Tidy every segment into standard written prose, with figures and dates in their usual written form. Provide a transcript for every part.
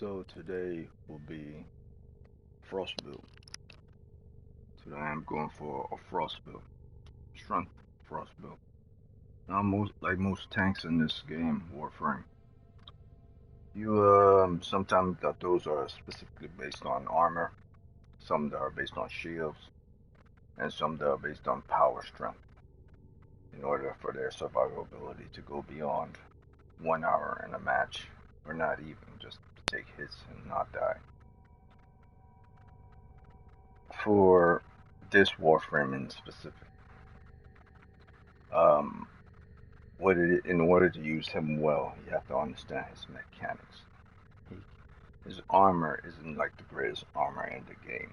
So today will be frost build. Today I'm going for a frost build, strength frost build. Now most tanks in this game, Warframe, you sometimes that those are specifically based on armor, some that are based on shields, and some that are based on power strength. In order for their survivability to go beyond 1 hour in a match, or not even just take hits and not die. For this Warframe in specific, um, in order to use him well, you have to understand his mechanics. He, his armor isn't like the greatest armor in the game.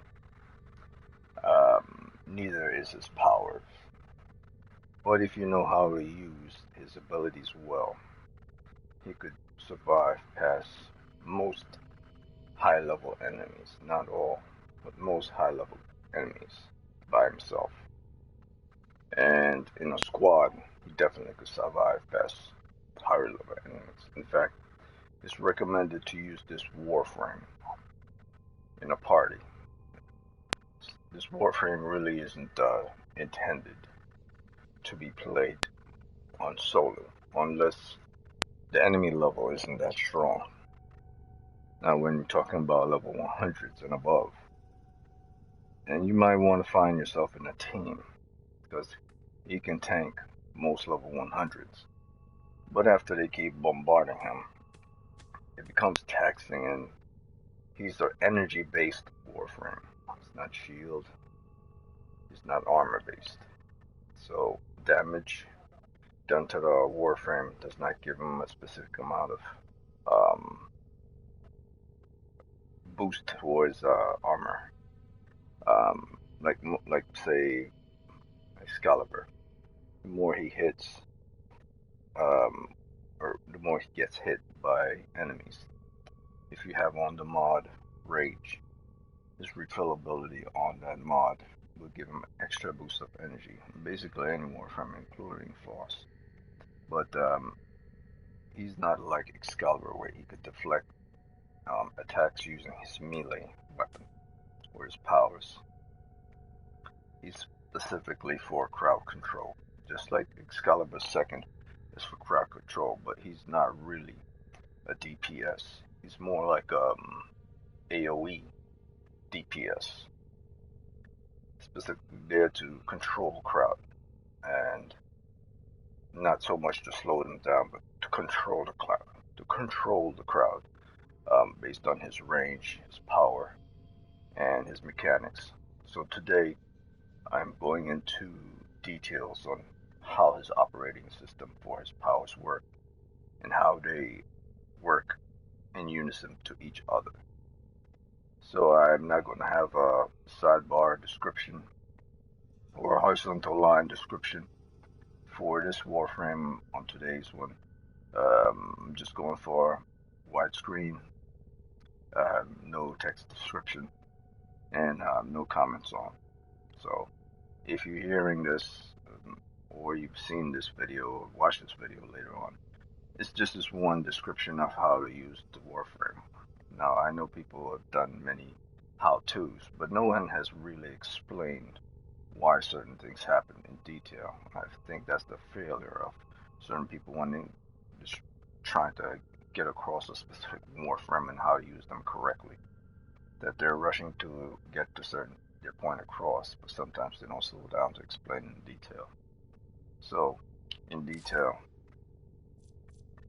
Neither is his powers. But if you know how to use his abilities well, he could survive past most high-level enemies. Not all, but most high-level enemies by himself. And in a squad, he definitely could survive past higher-level enemies. In fact, it's recommended to use this Warframe in a party. This Warframe really isn't intended to be played on solo, unless the enemy level isn't that strong. Now, when you're talking about level 100s and above, then you might want to find yourself in a team, because he can tank most level 100s. But after they keep bombarding him, it becomes taxing, and he's an energy-based Warframe. It's not shield. It's not armor-based. So damage done to the Warframe does not give him a specific amount of um, boost towards armor. Like say Excalibur. The more he hits, um, or the more he gets hit by enemies. If you have on the mod Rage, his refillability on that mod will give him extra boost of energy. Basically any Warframe, including Floss. But he's not like Excalibur where he could deflect attacks using his melee weapon or his powers. He's specifically for crowd control, just like Excalibur's second is for crowd control, but he's not really a DPS. He's more like AoE DPS, specifically there to control the crowd, and not so much to slow them down, but to control the crowd. Based on his range, his power, and his mechanics. So today, I'm going into details on how his operating system for his powers work and how they work in unison to each other. So I'm not going to have a sidebar description or a horizontal line description for this Warframe on today's one. I'm just going for widescreen, no text description, and no comments on. So if you're hearing this, or you've seen this video, or watched this video later on, it's just this one description of how to use the Warframe. Now, I know people have done many how-tos, but no one has really explained why certain things happen in detail. I think that's the failure of certain people just trying to get across a specific Warframe and how to use them correctly. That they're rushing to get to their point across, but sometimes they don't slow down to explain in detail. So, in detail,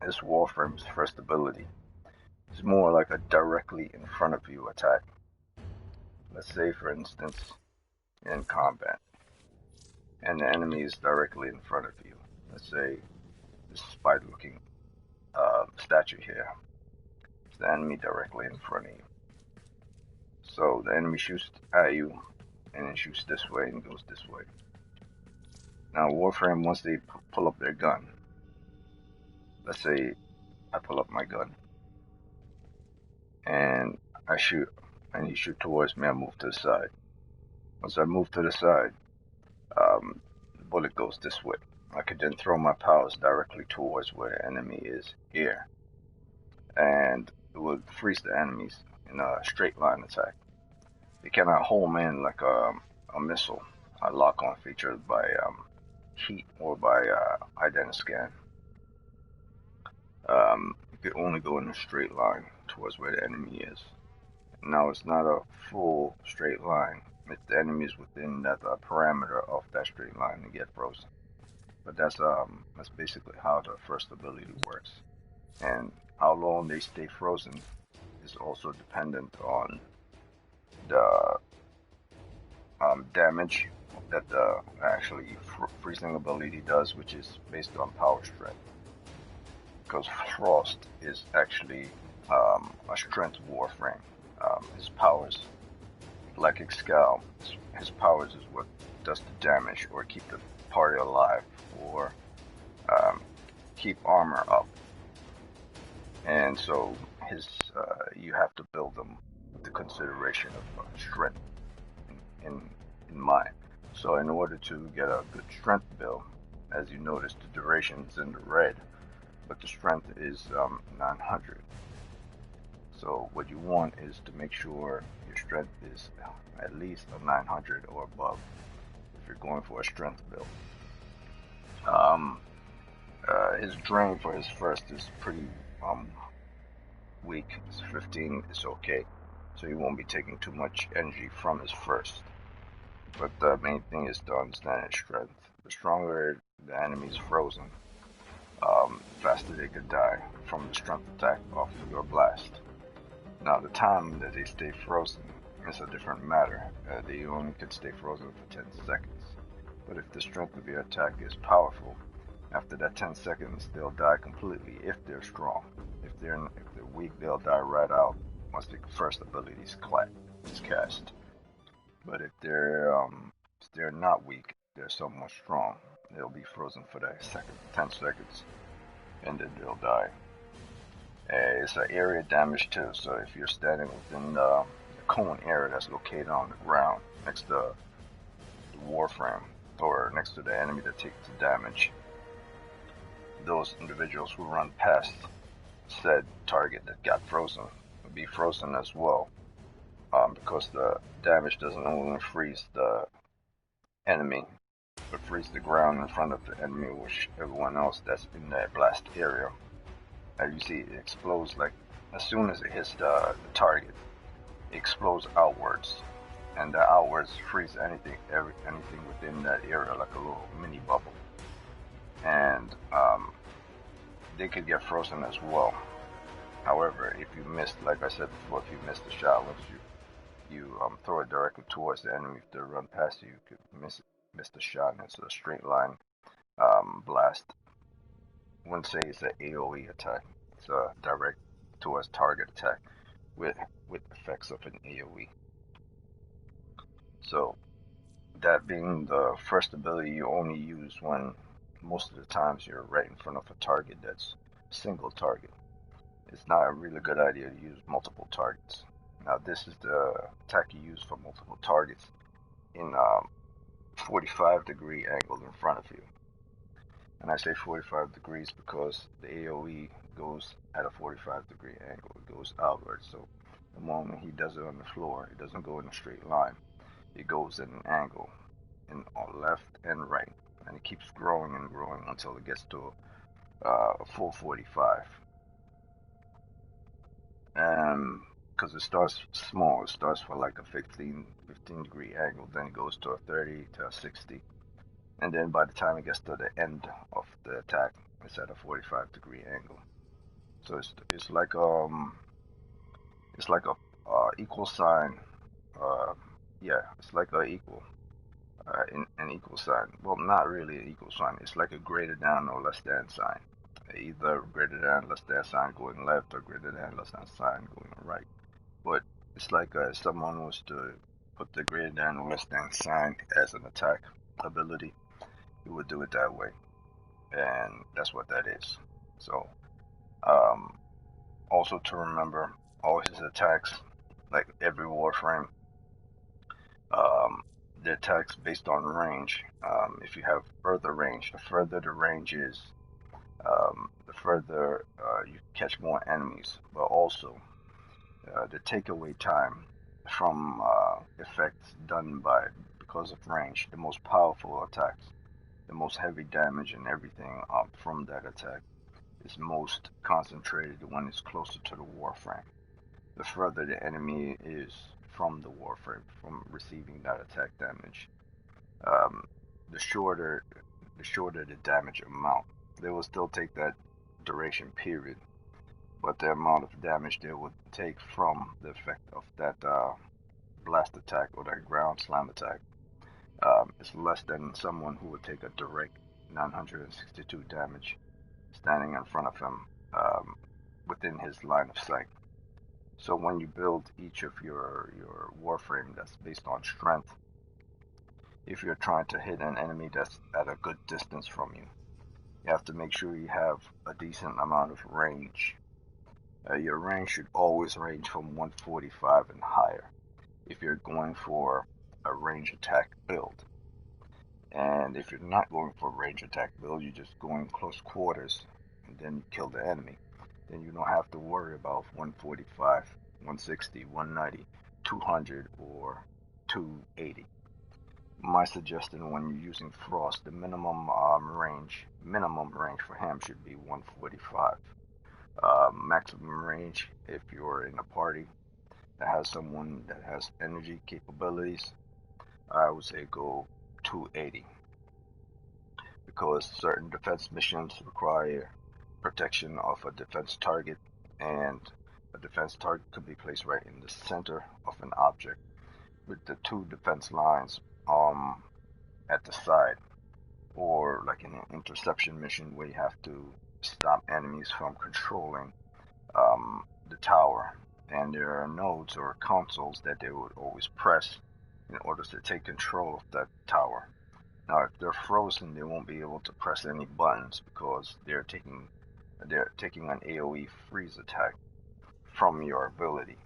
this Warframe's first ability is more like a directly in front of you attack. Let's say, for instance, in combat, and the enemy is directly in front of you. Let's say this spider-looking statue here. It's the enemy directly in front of you. So the enemy shoots at you, and then shoots this way and goes this way. Now Warframe, once they pull up their gun, let's say I pull up my gun, and I shoot, and he shoots towards me, I move to the side. Once I move to the side, the bullet goes this way. I could then throw my powers directly towards where the enemy is here. And it would freeze the enemies in a straight line attack. They cannot home in like a missile, a lock-on feature by heat or by identiscan. You could only go in a straight line towards where the enemy is. Now it's not a full straight line. If the enemy is within that parameter of that straight line, they get frozen. But that's basically how the first ability works. And how long they stay frozen is also dependent on the damage that the actually freezing ability does, which is based on power strength. Because Frost is actually a strength warframe. His powers, like Excal, his powers is what does the damage or keep the party alive or keep armor up. And so you have to build them with the consideration of strength in mind. So in order to get a good strength build, as you notice, the duration is in the red, but the strength is 900. So what you want is to make sure your strength is at least a 900 or above if you're going for a strength build. His drain for his first is pretty weak. It's 15, it's okay. So he won't be taking too much energy from his first. But the main thing is to understand his strength. The stronger the enemy is frozen, the faster they could die from the strength attack of your blast. Now the time that they stay frozen is a different matter. They only can stay frozen for 10 seconds. But if the strength of your attack is powerful, after that 10 seconds they'll die completely if they're strong. If they're weak, they'll die right out once the first ability is cast. But if they're not weak, they're somewhat strong, they'll be frozen for that 10 seconds, and then they'll die. It's an area damage too, so if you're standing within the cone area that's located on the ground next to the warframe or next to the enemy that takes the damage, those individuals who run past said target that got frozen will be frozen as well, because the damage doesn't only freeze the enemy, but freeze the ground in front of the enemy, which everyone else that's in that blast area. As you see, it explodes like as soon as it hits the target, it explodes outwards, and the outwards freeze anything within that area like a little mini bubble, and they could get frozen as well. However, if you missed, like I said before, if you missed the shot, once you throw it directly towards the enemy, if they run past you, you could miss the shot, and it's a straight line blast. I wouldn't say it's an AoE attack. It's a direct towards target attack with effects of an AoE. So that being the first ability you only use when most of the times you're right in front of a target that's a single target. It's not a really good idea to use multiple targets. Now this is the attack you use for multiple targets in 45-degree angle in front of you. And I say 45 degrees because the AoE goes at a 45-degree angle. It goes outward. So the moment he does it on the floor, it doesn't go in a straight line. It goes at an angle on left and right. And it keeps growing and growing until it gets to a full 45. Because it starts small. It starts for like a 15-degree angle. Then it goes to a 30 to a 60. And then by the time it gets to the end of the attack, it's at a 45-degree angle. So it's like a equal sign. It's like a equal an equal sign. Well, not really an equal sign. It's like a greater than or less than sign. Either greater than less than sign going left or greater than less than sign going right. But it's like if someone was to put the greater than or less than sign as an attack ability, you would do it that way, and that's what that is. So also to remember, all his attacks, like every Warframe, the attacks based on range. If you have further range, the further the range is, the further you catch more enemies. But also The takeaway time from effects done by because of range, the most powerful attacks, the most heavy damage and everything from that attack is most concentrated when it's closer to the warframe. The further the enemy is from the warframe, from receiving that attack damage, um, the shorter the damage amount. They will still take that duration period, but the amount of damage they would take from the effect of that blast attack or that ground slam attack is less than someone who would take a direct 962 damage standing in front of him within his line of sight. So when you build each of your warframe that's based on strength, if you're trying to hit an enemy that's at a good distance from you, you have to make sure you have a decent amount of range. Your range should always range from 145 and higher if you're going for a range attack build. And if you're not going for a range attack build, you're just going close quarters and then you kill the enemy, then you don't have to worry about 145, 160, 190, 200, or 280. My suggestion when you're using Frost, the minimum range for him should be 145. Maximum range, if you're in a party that has someone that has energy capabilities, I would say go 280 because certain defense missions require protection of a defense target, and a defense target could be placed right in the center of an object with the two defense lines at the side, or like in an interception mission where you have to stop enemies from controlling the tower, and there are nodes or consoles that they would always press in order to take control of that tower. Now, if they're frozen, they won't be able to press any buttons because they're taking an AOE freeze attack from your ability.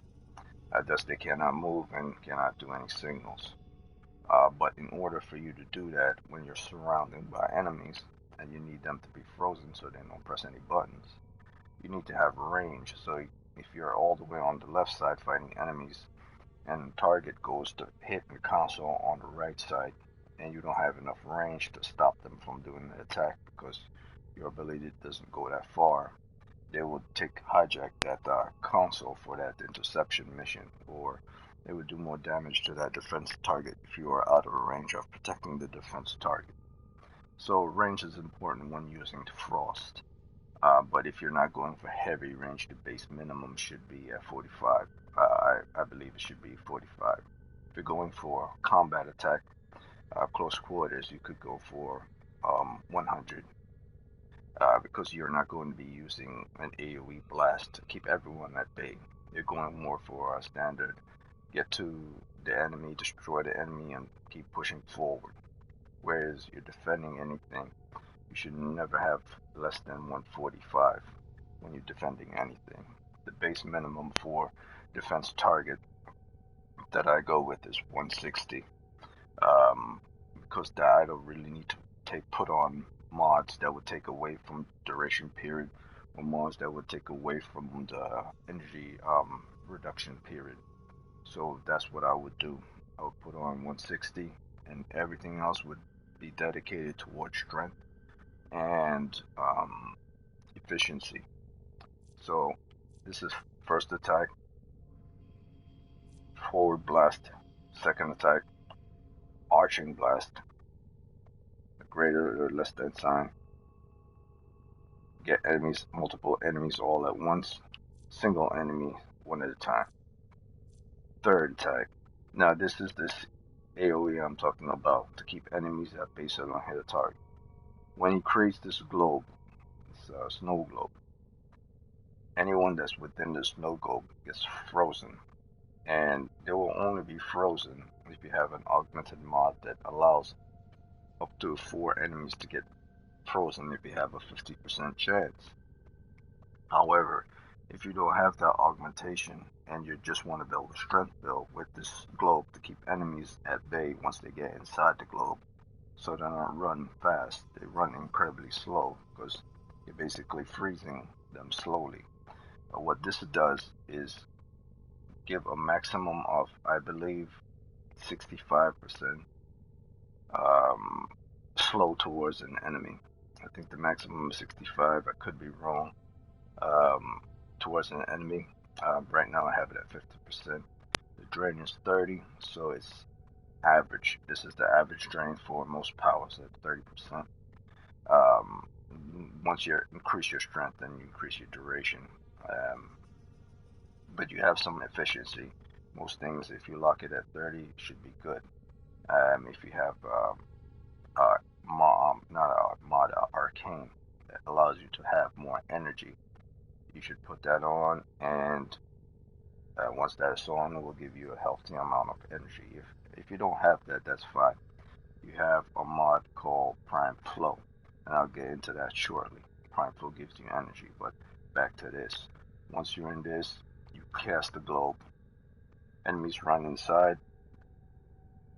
Thus, they cannot move and cannot do any signals. But in order for you to do that when you're surrounded by enemies and you need them to be frozen so they don't press any buttons, you need to have range. So if you're all the way on the left side fighting enemies and the target goes to hit the console on the right side and you don't have enough range to stop them from doing the attack because your ability doesn't go that far, they would hijack that console for that interception mission, or they would do more damage to that defense target if you are out of range of protecting the defense target. So range is important when using Frost. But if you're not going for heavy range, the base minimum should be at 45. I believe it should be 45. If you're going for combat attack, close quarters, you could go for 100. Because you're not going to be using an AoE blast to keep everyone at bay. You're going more for a standard get to the enemy, destroy the enemy, and keep pushing forward. Whereas you're defending anything, you should never have less than 145 when you're defending anything. The base minimum for defense target that I go with is 160. Because I don't really need to put on mods that would take away from duration period, or mods that would take away from the energy reduction period. So that's what I would do. I would put on 160, and everything else would be dedicated towards strength and efficiency. So this is first attack, forward blast, second attack, arching blast, greater or less than sign, get enemies, multiple enemies all at once, single enemy one at a time. Third attack. Now this is this AoE I'm talking about to keep enemies at base and hit a target. When he creates this globe, this snow globe, anyone that's within the snow globe gets frozen, and they will only be frozen if you have an augmented mod that allows up to 4 enemies to get frozen if you have a 50% chance. However, if you don't have that augmentation and you just want to build a strength build with this globe to keep enemies at bay once they get inside the globe, so they don't run fast, they run incredibly slow because you're basically freezing them slowly. What this does is give a maximum of, I believe, 65% um, slow towards an enemy. I think the maximum is 65. I could be wrong. Um, Towards an enemy. Right now I have it at 50%. The drain is 30, so it's average. This is the average drain for most powers at 30%. Um, Once you increase your strength, then you increase your duration. Um, but you have some efficiency. Most things, if you lock it at 30, should be good. If you have not a mod, arcane that allows you to have more energy, you should put that on, and once that is on, it will give you a healthy amount of energy. If you don't have that, that's fine. You have a mod called Prime Flow, and I'll get into that shortly. Prime Flow gives you energy, but back to this. Once you're in this, you cast the globe. Enemies run inside.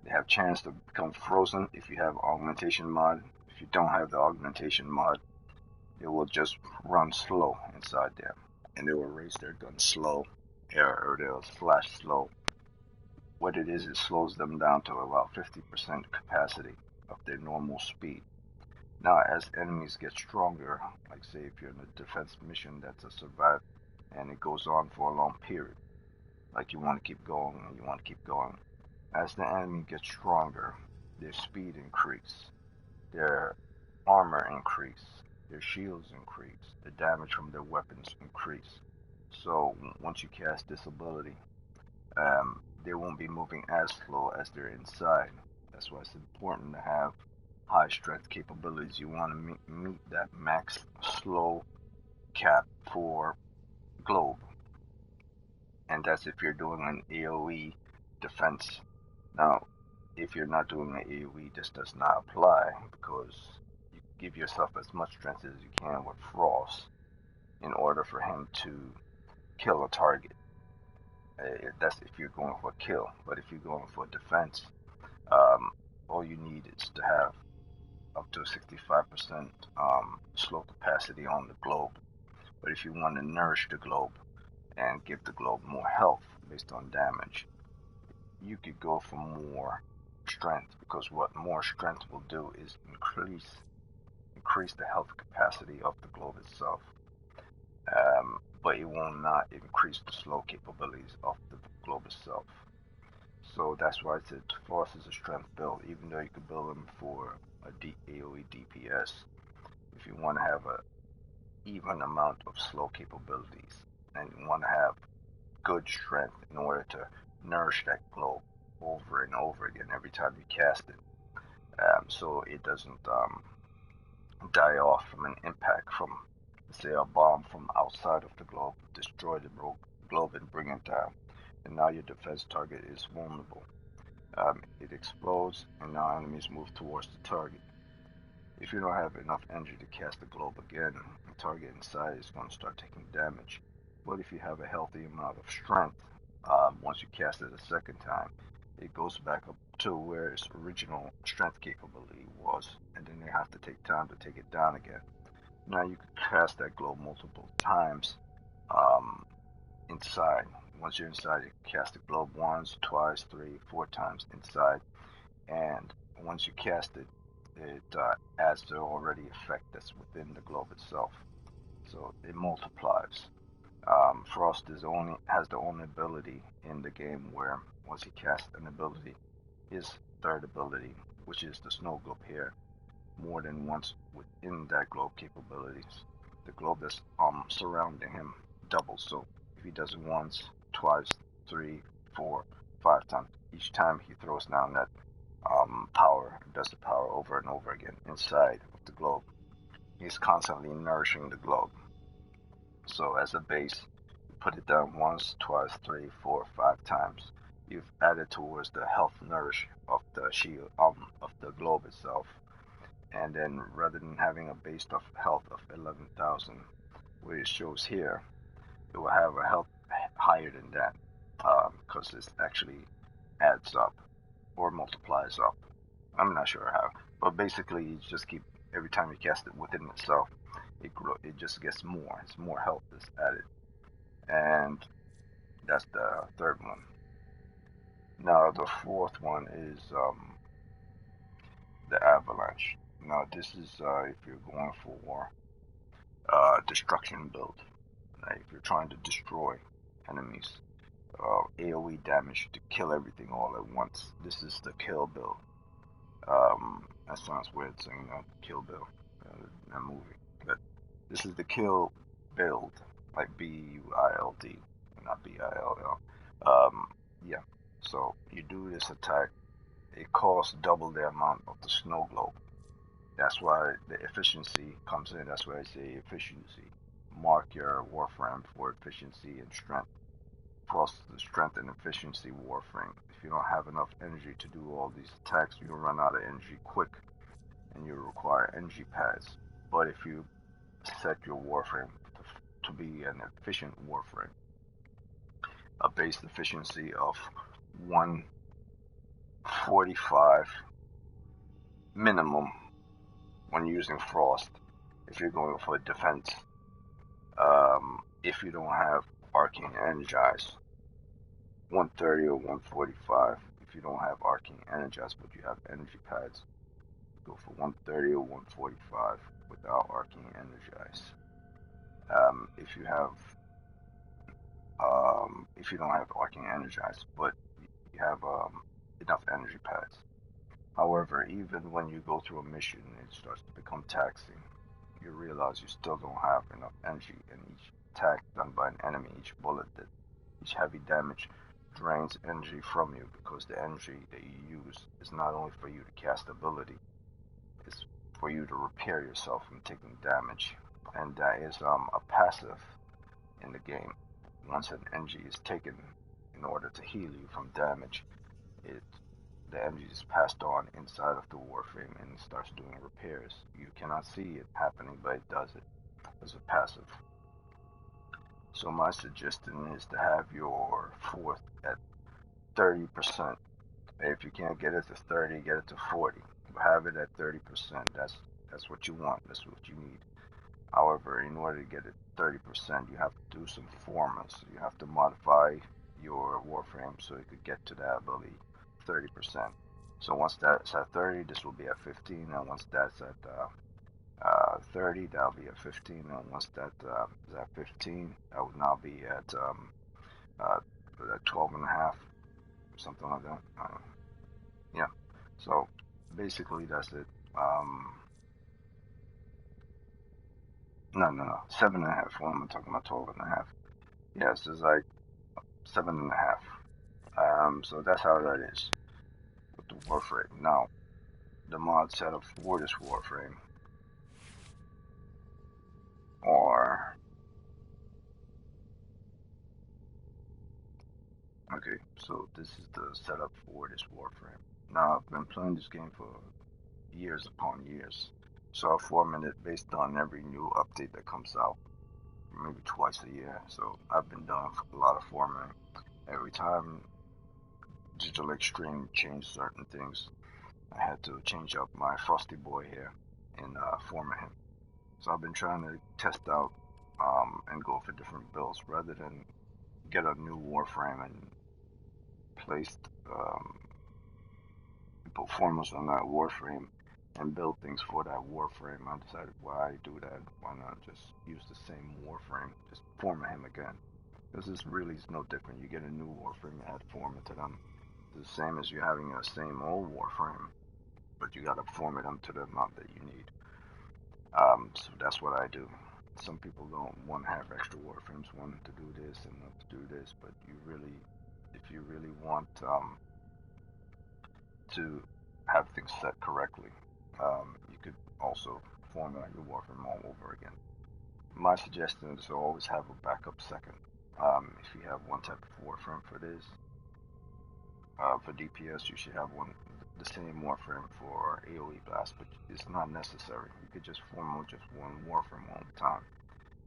They have chance to become frozen if you have augmentation mod. If you don't have the augmentation mod, they will just run slow inside there, and they will raise their gun slow, or they'll flash slow. What it is, it slows them down to about 50% capacity of their normal speed. Now, as enemies get stronger, like say if you're in a defense mission that's a survive, and it goes on for a long period, like you want to keep going and you want to keep going. As the enemy gets stronger, their speed increase, their armor increase, their shields increase, the damage from their weapons increase. So once you cast this ability, they won't be moving as slow as they're inside. That's why it's important to have high strength capabilities. You want to meet that max slow cap for globe, and that's if you're doing an AoE defense. Now, if you're not doing an AoE, this does not apply because you give yourself as much strength as you can with Frost in order for him to kill a target. That's if you're going for a kill, but if you're going for defense, um, all you need is to have up to 65% slow capacity on the globe. But if you want to nourish the globe and give the globe more health based on damage, you could go for more strength, because what more strength will do is increase the health capacity of the globe itself. But it will not increase the slow capabilities of the globe itself. So that's why I said Force is a strength build, even though you could build them for a AoE DPS. If you want to have a even amount of slow capabilities and you want to have good strength in order to nourish that globe over and over again every time you cast it, so it doesn't die off from an impact from, say, a bomb from outside of the globe, destroy the globe and bring it down. And now your defense target is vulnerable. It explodes, and now enemies move towards the target. If you don't have enough energy to cast the globe again, the target inside is going to start taking damage. But if you have a healthy amount of strength, once you cast it a second time, it goes back up to where its original strength capability was, and then they have to take time to take it down again. Now you can cast that globe multiple times um, inside. Once you're inside, you can cast the globe once, twice, three, four times inside, and once you cast it, it adds the already effect that's within the globe itself. So it multiplies. Frost has the only ability in the game where once he casts an ability, his third ability, which is the snow globe here, more than once within that globe capabilities, the globe that's surrounding him doubles. So if he does it once, twice, three, four, five times, each time he throws down that power, does the power over and over again inside of the globe. He's constantly nourishing the globe. So as a base, you put it down once, twice, three, four, five times. You've added towards the health nourish of the shield, of the globe itself. And then rather than having a base of health of 11,000, where it shows here, it will have a health higher than that, because it actually adds up or multiplies up. I'm not sure how, but basically you just keep, every time you cast it within itself, it just gets more. It's more health is added, and That's the third one. Now the fourth one is the Avalanche. Now this is if you're going for destruction build. Like if you're trying to destroy enemies, AoE damage to kill everything all at once. This is the kill build. That sounds weird saying that, Kill Bill, that movie. But this is the kill build, like BUILD, not BILL. Yeah. So you do this attack. It costs double the amount of the snow globe. That's why the efficiency comes in. That's why I say efficiency. Mark your Warframe for efficiency and strength. Plus the strength and efficiency Warframe. If you don't have enough energy to do all these attacks, you'll run out of energy quick, and you require energy pads. But if you set your Warframe to be an efficient Warframe, a base efficiency of 145 minimum when using Frost, if you're going for defense, if you don't have Arcane Energize, 130 or 145. If you don't have Arcane Energize but you have energy pads, go for 130 or 145 without Arcane Energize. If you don't have Arcane Energize but you have enough energy pads. However, even when you go through a mission, it starts to become taxing. You realize you still don't have enough energy, and each attack done by an enemy, each bullet, each heavy damage drains energy from you, because the energy that you use is not only for you to cast ability, it's for you to repair yourself from taking damage. And that is a passive in the game. Once an energy is taken in order to heal you from damage, the energy is passed on inside of the Warframe and it starts doing repairs. You cannot see it happening, but it does it as a passive. So my suggestion is to have your fourth at 30%. If you can't get it to 30, get it to 40. Have it at 30%. That's what you want. That's what you need. However, in order to get it 30%, you have to do some formas. You have to modify your Warframe so it could get to that ability 30%. So once that's at 30, this will be at 15, and once that's at 30, that'll be at 15, and once that is at 15, that would now be at 12 and a half, something like that. Yeah. So basically, that's it. No, 7.5. What am I talking about? 12.5. Yes, it's like 7.5. So that's how that is with the Warframe. Now, the mod setup for this Warframe are okay. So this is the setup for this Warframe. Now, I've been playing this game for years upon years, so I format it based on every new update that comes out, maybe twice a year. So I've been doing a lot of formatting. Every time Digital Extreme changed certain things, I had to change up my Frosty Boy here and format him. So I've been trying to test out and go for different builds rather than get a new Warframe and place put formats on that Warframe and build things for that Warframe. I decided why do that? Why not just use the same Warframe, just format him again? Because this really is no different. You get a new Warframe, add format to them. It's the same as you having a same old Warframe, but you gotta format them to the amount that you need. So that's what I do. Some people don't want to have extra Warframes, want to do this and not to do this, but if you really want to have things set correctly, you could also format your Warframe all over again. My suggestion is to always have a backup second. If you have one type of Warframe for this, for DPS, you should have the same Warframe for AoE blast, but it's not necessary. You could just form with just one Warframe all the time.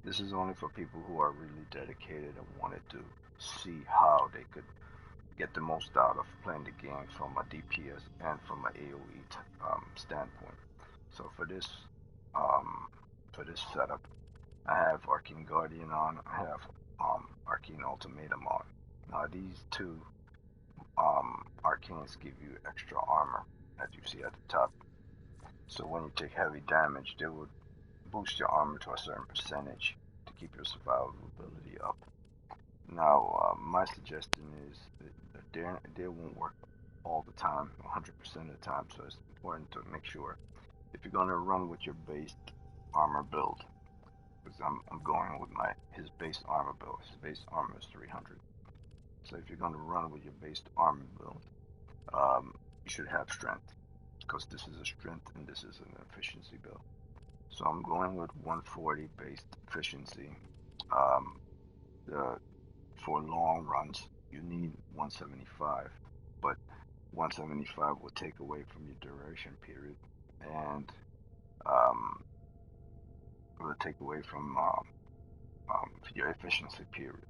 This is only for people who are really dedicated and wanted to see how they could get the most out of playing the game from a DPS and from an AoE standpoint. So for this setup, I have Arcane Guardian on. I have Arcane Ultimatum on. Now these two arcanes give you extra armor, as you see at the top. So when you take heavy damage, they will boost your armor to a certain percentage to keep your survivability up. Now, my suggestion is that they won't work all the time, 100% of the time, so it's important to make sure if you're going to run with your base armor build, because I'm going with his base armor build. His base armor is 300. So if you're going to run with your base armor build, you should have strength, because this is a strength and this is an efficiency build. So I'm going with 140 based efficiency. For long runs, you need 175, but 175 will take away from your duration period, and will take away from your efficiency period,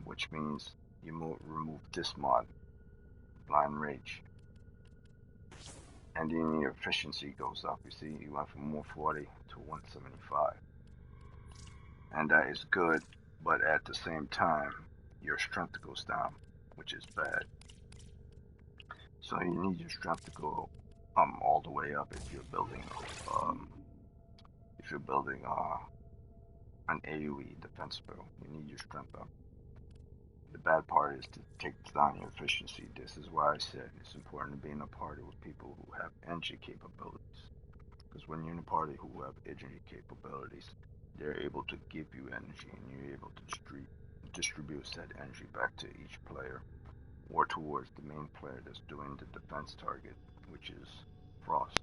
which means you remove this mod, blind rage, and then your efficiency goes up. You see, you went from 140 to 175, and that is good, but at the same time, your strength goes down, which is bad. So you need your strength to go all the way up if you're building an AoE defense build. You need your strength up. The bad part is to take down your efficiency. This is why I said it's important to be in a party with people who have energy capabilities. Because when you're in a party who have energy capabilities, they're able to give you energy, and you're able to distribute said energy back to each player, or towards the main player that's doing the defense target, which is Frost.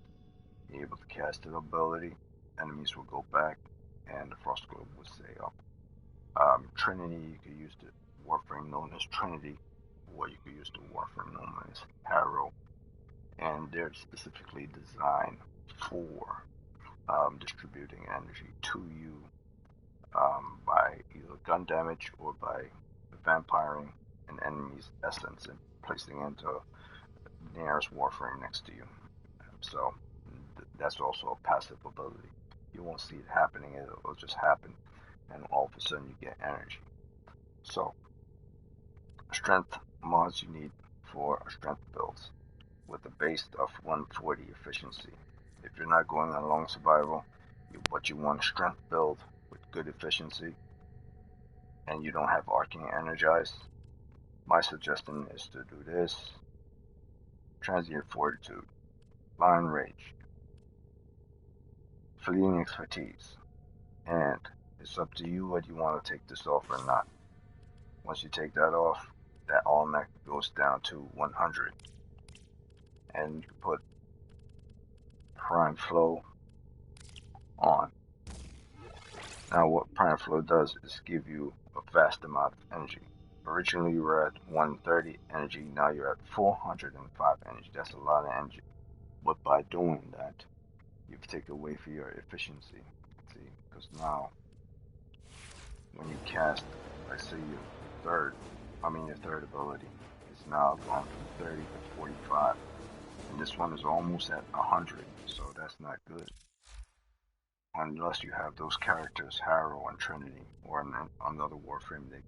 You're able to cast an ability, enemies will go back, and the Frost Globe will stay up. Trinity, you could use the Warframe known as Trinity, or you could use the Warframe known as Harrow, and they're specifically designed for distributing energy to you by either gun damage or by vampiring an enemy's essence and placing into the nearest Warframe next to you. So that's also a passive ability. You won't see it happening, it'll just happen, and all of a sudden you get energy. So, strength mods you need for strength builds with a base of 140 efficiency. If you're not going on long survival, but you want a strength build with good efficiency, and you don't have arcane energized, my suggestion is to do this: transient fortitude, blind rage, fleeting expertise, and it's up to you whether you want to take this off or not. Once you take that off, that automatically goes down to 100, and you can put prime flow on. Now what prime flow does is give you a vast amount of energy. Originally you were at 130 energy, now you're at 405 energy. That's a lot of energy. But by doing that, you've taken away from your efficiency. See, because now when you cast, let's say your third ability is now gone from 30 to 45. And this one is almost at 100, so that's not good. Unless you have those characters, Harrow and Trinity, or another Warframe that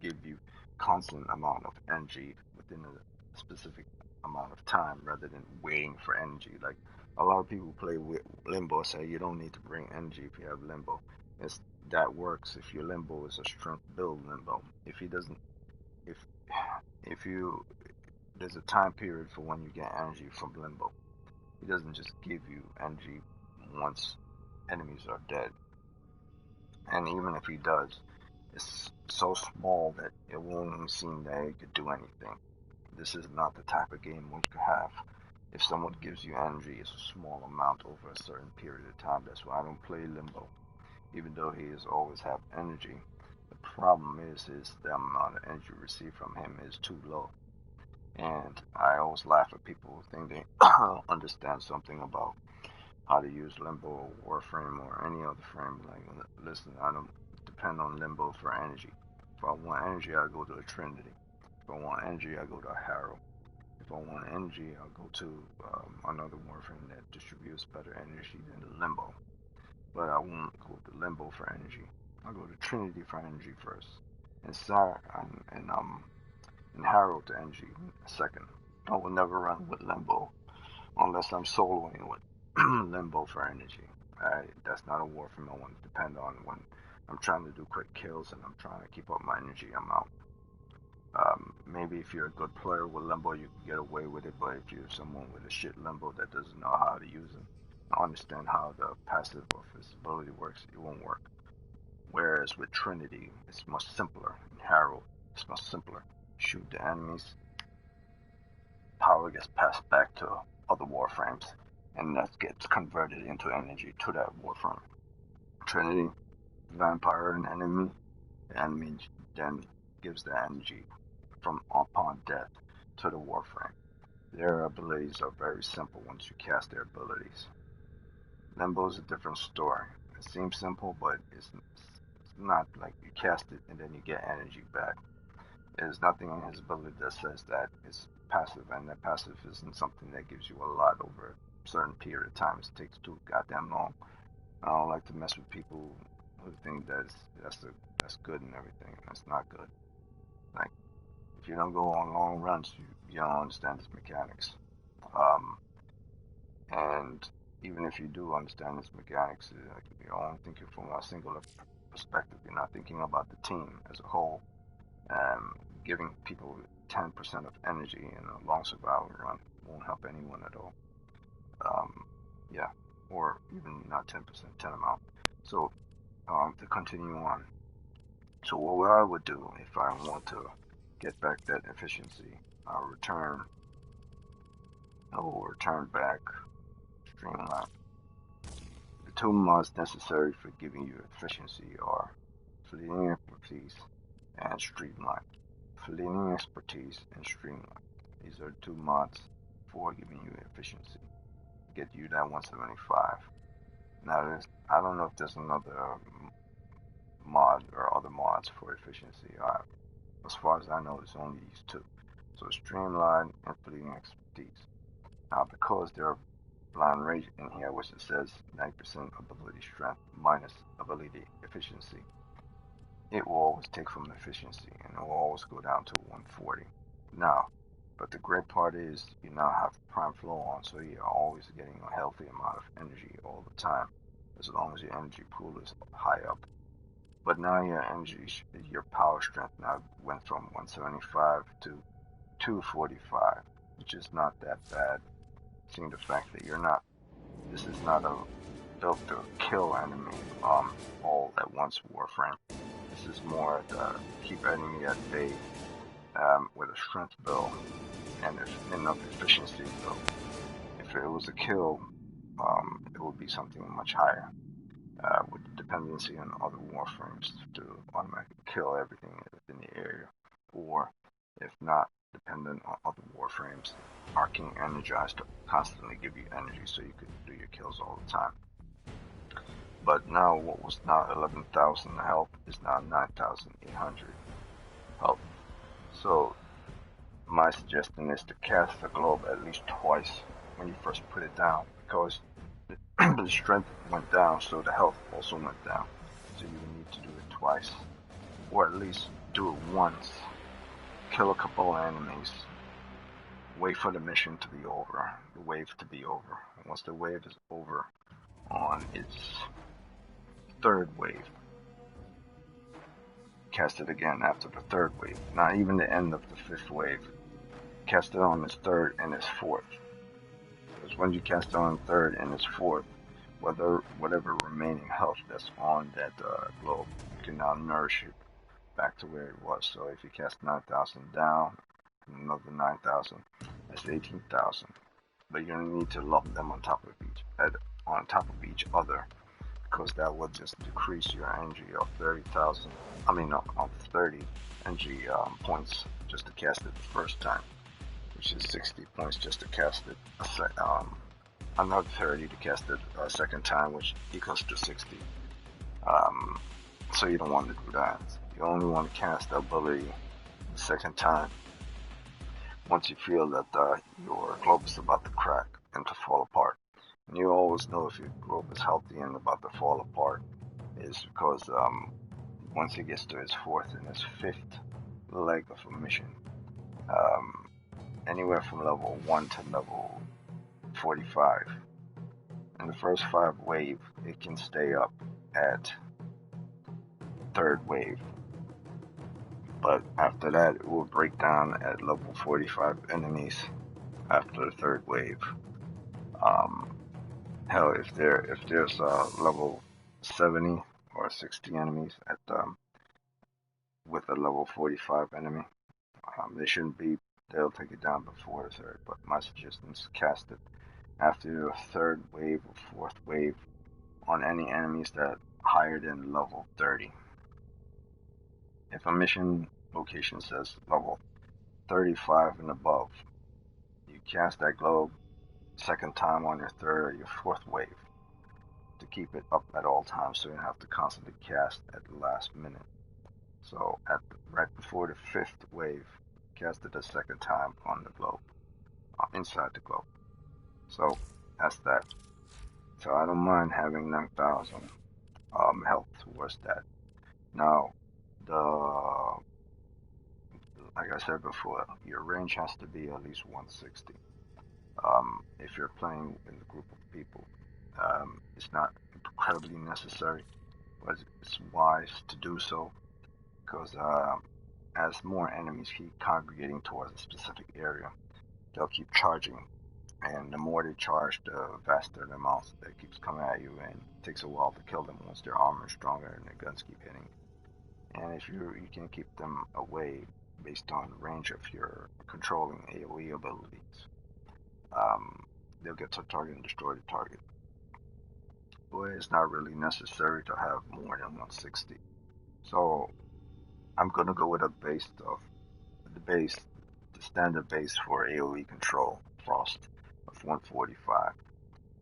give you constant amount of energy within a specific amount of time, rather than waiting for energy. Like a lot of people play with Limbo, say you don't need to bring energy if you have Limbo. That works if your Limbo is a strength build Limbo. If he doesn't, if you there's a time period for when you get energy from Limbo. He doesn't just give you energy once enemies are dead. And even if he does, it's so small that it won't even seem that he could do anything. This is not the type of game we could have. If someone gives you energy, it's a small amount over a certain period of time. That's why I don't play Limbo, even though he has always have energy. The problem is the amount of energy received from him is too low. And I always laugh at people who think they understand something about how to use Limbo or Warframe or any other frame. Like, listen, I don't depend on Limbo for energy. If I want energy, I go to a Trinity. If I want energy, I go to a Harrow. If I want energy, I'll go to another Warframe that distributes better energy than the Limbo. But I won't go to Limbo for energy. I'll go to Trinity for energy first. and Harrow to energy second. I will never run with Limbo unless I'm soloing with Limbo for energy. That's not a Warframe I want to depend on when I'm trying to do quick kills and I'm trying to keep up my energy amount. Maybe if you're a good player with Limbo, you can get away with it, but if you're someone with a shit Limbo that doesn't know how to use it, understand how the passive of his ability works, it won't work. Whereas with Trinity, it's much simpler. In Harrow, it's much simpler. Shoot the enemies, power gets passed back to other Warframes, and that gets converted into energy to that Warframe. Trinity, vampire an enemy, the enemy then gives the energy from upon death to the Warframe. Their abilities are very simple once you cast their abilities. Limbo is a different story. It seems simple, but it's not like you cast it and then you get energy back. There's nothing in his ability that says that it's passive, and that passive isn't something that gives you a lot over a certain period of time. It takes too goddamn long. I don't like to mess with people who think that's good and everything. That's not good. Like, if you don't go on long runs, you don't understand its mechanics. Um, and even if you do understand its mechanics, you're only thinking from a singular perspective. You're not thinking about the team as a whole. Giving people 10% of energy in a long survival run won't help anyone at all. Yeah, or even not 10%, 10 amount. So to continue on. So what I would do if I want to get back that efficiency, I'll return back Streamline. The two mods necessary for giving you efficiency are Fleeting Expertise and Streamline. Fleeting Expertise and Streamline. These are two mods for giving you efficiency. Get you that 175. Now, I don't know if there's another mod or other mods for efficiency. As far as I know, there's only these two. So Streamline and Fleeting Expertise. Now, because there are blind rage in here, which it says 90% ability strength minus ability efficiency, it will always take from efficiency and it will always go down to 140. Now, but the great part is you now have prime flow on, so you're always getting a healthy amount of energy all the time, as long as your energy pool is high up. But now your power strength now went from 175 to 245, which is not that bad, seeing the fact that this is not a built to kill enemy all at once Warframe. This is more to keep enemy at bay with a strength build and enough efficiency build. If it was a kill, it would be something much higher with dependency on other Warframes to automatically kill everything within the area, or if not, dependent on other Warframes, Arcane Energized to constantly give you energy so you could do your kills all the time. But now what was now 11,000 health is now 9,800 health. So my suggestion is to cast the globe at least twice when you first put it down, because the strength went down, so the health also went down. So you need to do it twice, or at least do it once. Kill a couple of enemies, wait for the mission to be over, the wave to be over. And once the wave is over on its third wave, cast it again after the third wave. Not even the end of the fifth wave. Cast it on its third and its fourth. Because when you cast it on third and its fourth, whatever remaining health that's on that globe, you can now nourish it back to where it was. So if you cast 9,000 down, another 9,000, that's 18,000. But you don't need to lump them on top of each other, because that would just decrease your energy of 30,000. Of 30 energy points just to cast it the first time, which is 60 points just to cast it another 30 to cast it a second time, which equals to 60. So you don't want to do that. You only want to cast the ability the second time once you feel that your globe is about to crack and to fall apart. And you always know if your globe is healthy and about to fall apart is because once he gets to his fourth and his fifth leg of a mission, um, anywhere from level 1 to level 45. In the first 5 wave, it can stay up at 3rd wave, but after that it will break down at level 45 enemies after the 3rd wave. Hell, if there's level 70 or 60 enemies at with a level 45 enemy, they'll take it down before the 3rd, but my suggestion is cast it after the 3rd wave or 4th wave on any enemies that higher than level 30. If a mission location says level 35 and above, you cast that globe 2nd time on your 3rd or your 4th wave to keep it up at all times, so you don't have to constantly cast at the last minute. So right before the 5th wave, cast it a 2nd time on the globe, inside the globe. So that's that. So I don't mind having 9,000 health towards that. Now, like I said before, your range has to be at least 160. If you're playing in a group of people, it's not incredibly necessary, but it's wise to do so, because as more enemies keep congregating towards a specific area, they'll keep charging, and the more they charge, the faster the amount that keeps coming at you, and it takes a while to kill them once their armor is stronger and their guns keep hitting. And if you can keep them away based on the range of your controlling AoE abilities, they'll get to the target and destroy the target. But it's not really necessary to have more than 160. So I'm gonna go with the standard base for AoE control, Frost, of 145,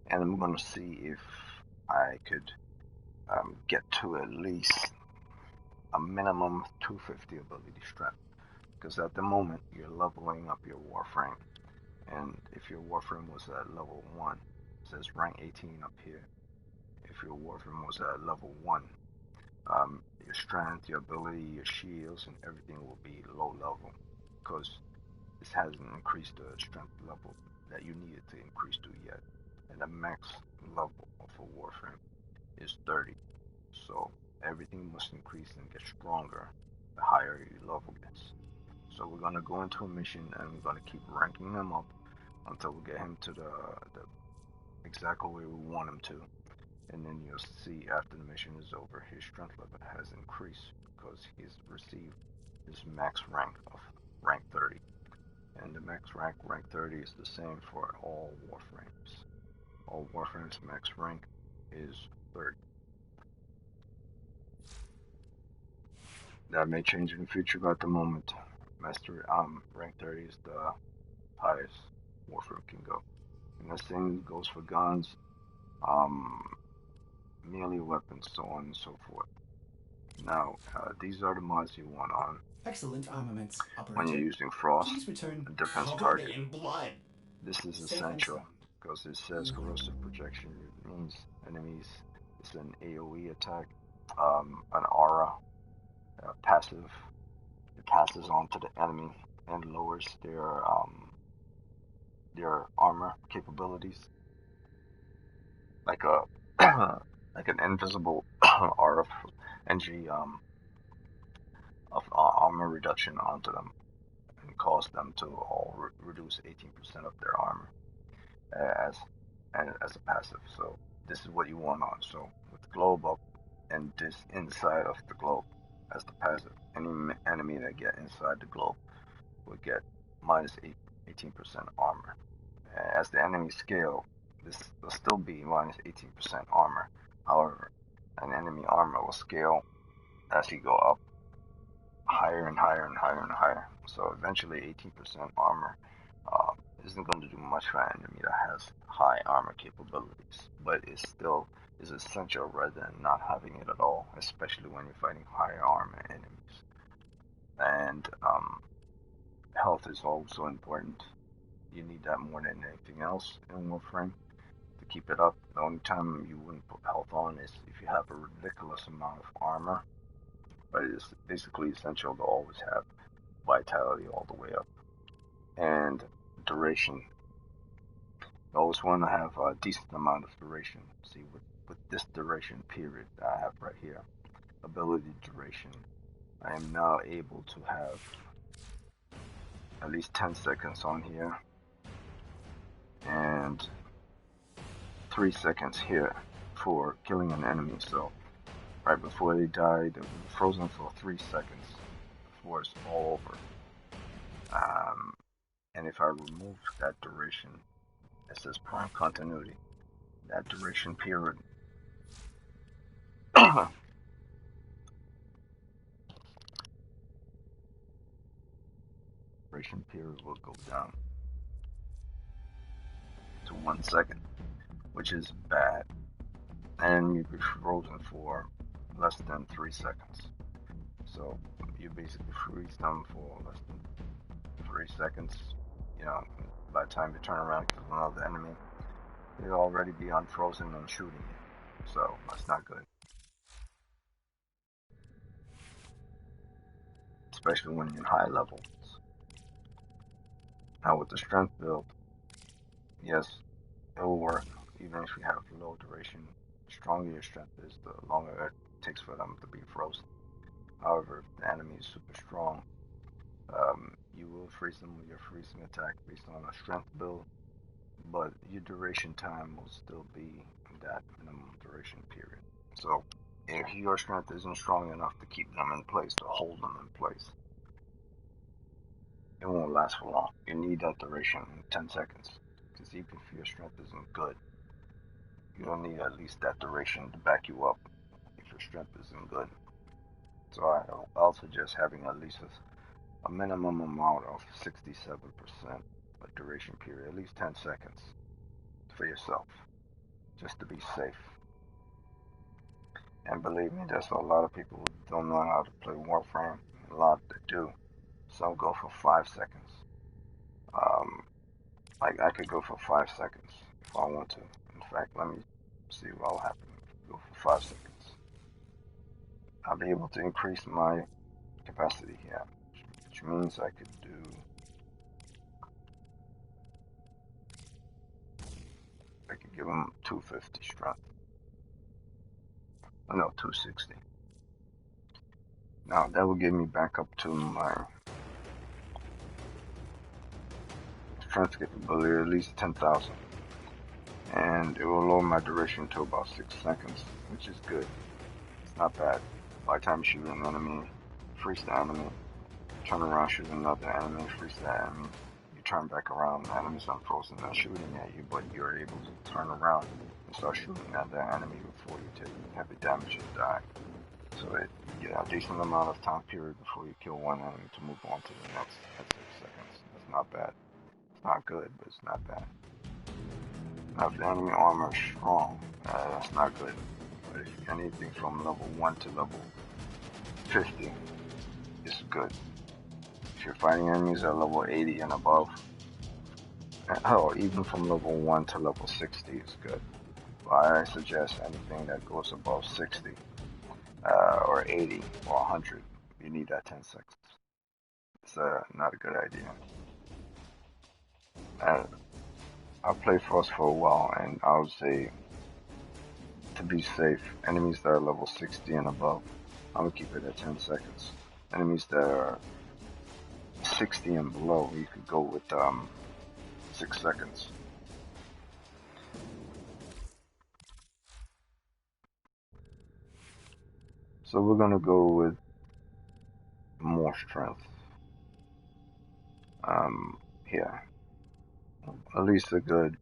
and I'm gonna see if I could get to at least a minimum 250 ability strength, because at the moment you're leveling up your Warframe, and if your Warframe was at level 1, it says rank 18 up here. If your Warframe was at level 1, your strength, your ability, your shields, and everything will be low level, because this hasn't increased the strength level that you need it to increase to yet. And the max level of a Warframe is 30. So everything must increase and get stronger the higher your level gets. So we're gonna go into a mission and we're gonna keep ranking him up until we get him to the exactly where we want him to. And then you'll see after the mission is over, his strength level has increased because he's received his max rank of rank 30. And the max rank 30, is the same for all Warframes. All Warframes max rank is 30. That may change in the future, but at the moment, rank 30 is the highest Warframe can go. And the same goes for guns, melee weapons, so on and so forth. Now, these are the mods you want on. Excellent armaments, operator. When you're using Frost, Please return a defense covered target. in blood. This is Safe and essential sound. because it says corrosive projection. It means enemies. It's an AoE attack, an aura, passive. It passes on to the enemy and lowers their armor capabilities, like a like an invisible aura NG of armor reduction onto them, and cause them to all reduce 18% of their armor as as a passive. So this is what you want on. So with the globe up and this inside of the globe as the passive, any enemy that get inside the globe will get minus 18% armor. As the enemy scale, this will still be minus 18% armor. However, an enemy armor will scale as you go up higher and higher and higher and higher. So eventually 18% armor isn't going to do much for an enemy that has high armor capabilities, but it still is essential rather than not having it at all, especially when you're fighting higher armor enemies. And health is also important. You need that more than anything else in Warframe to keep it up. The only time you wouldn't put health on is if you have a ridiculous amount of armor but it's basically essential to always have vitality all the way up. And duration, you always want to have a decent amount of duration. See, with this duration period that I have right here, ability duration, I am now able to have at least 10 seconds on here and 3 seconds here for killing an enemy. So right before they die, they're frozen for 3 seconds before it's all over. And if I remove that duration, it says prime continuity, that duration period duration period will go down to 1 second, which is bad, and you'll be frozen for less than 3 seconds. So you basically freeze them for less than 3 seconds. You know, by the time you turn around to another enemy, you'll already be unfrozen and shooting you. So that's not good, especially when you're in high levels. Now with the strength build, yes, it will work even if you have low duration. The stronger your strength is, the longer it takes for them to be frozen. However, if the enemy is super strong, you will freeze them with your freezing attack based on a strength build, but your duration time will still be that minimum duration period. So if your strength isn't strong enough to keep them in place, to hold them in place, it won't last for long. You need that duration in 10 seconds. Because even if your strength isn't good, you don't need at least that duration to back you up if your strength isn't good. So I'll suggest having at least a minimum amount of 67% a duration period, at least 10 seconds for yourself, just to be safe. And believe me, there's a lot of people who don't know how to play Warframe. A lot that do. Some go for 5 seconds. Like I could go for 5 seconds if I want to. In fact, let me see what will happen if I go for 5 seconds. I'll be able to increase my capacity here, which means I could give him 250 strength. Oh, no, 260. Now that will get me back up to my strength capability, at least 10,000. And it will lower my duration to about 6 seconds, which is good. It's not bad. By the time you shoot an enemy, freeze the enemy, turn around, shoot another enemy, freeze that enemy, you turn back around, the enemy's unfrozen and shooting at you, but you're able to turn around and start shooting at that enemy before you take heavy damage and die. So you get a decent amount of time period before you kill one enemy to move on to the next at 6 seconds. That's not bad. It's not good, but it's not bad. Now if the enemy armor is strong, that's not good. But if anything from level 1 to level 50 is good. If you're fighting enemies at level 80 and above, hell, even from level 1 to level 60 is good. But I suggest anything that goes above 60 or 80 or 100, you need that 10 seconds. It's not a good idea. And I played Frost for a while, and I would say to be safe, enemies that are level 60 and above, I'm gonna keep it at 10 seconds. Enemies that are 60 and below, you could go with 6 seconds. So we're gonna go with more strength. Here, at least a good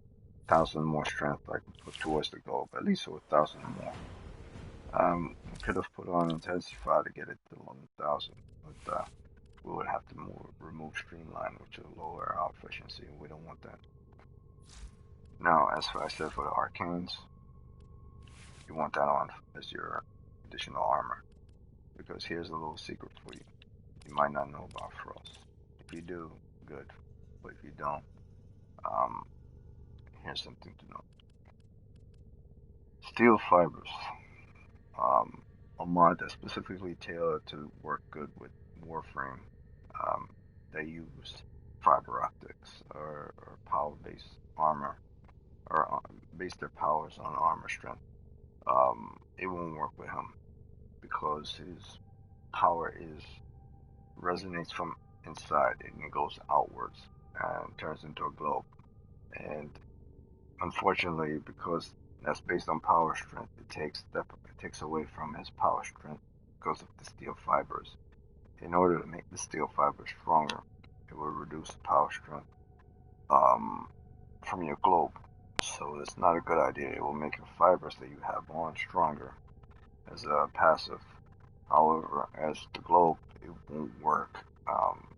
1,000 more strength I can put towards the goal, but at least 1,000 more. Could have put on intensify to get it to 1,000, but we would have to remove streamline, which will lower our efficiency, and we don't want that. Now, as I said for the arcanes, you want that on as your additional armor, because here's a little secret for you. You might not know about frost. If you do, good, but if you don't, here's something to know. Steel fibers a mod that's specifically tailored to work good with Warframe. Um, they use fiber optics or power-based armor, or base their powers on armor strength. It won't work with him because his power is resonates from inside and it goes outwards and turns into a globe. And unfortunately, because that's based on power strength, it takes away from his power strength because of the steel fibers. In order to make the steel fibers stronger, it will reduce the power strength um, from your globe. So it's not a good idea. It will make your fibers that you have on stronger as a passive. However, as the globe, it won't work.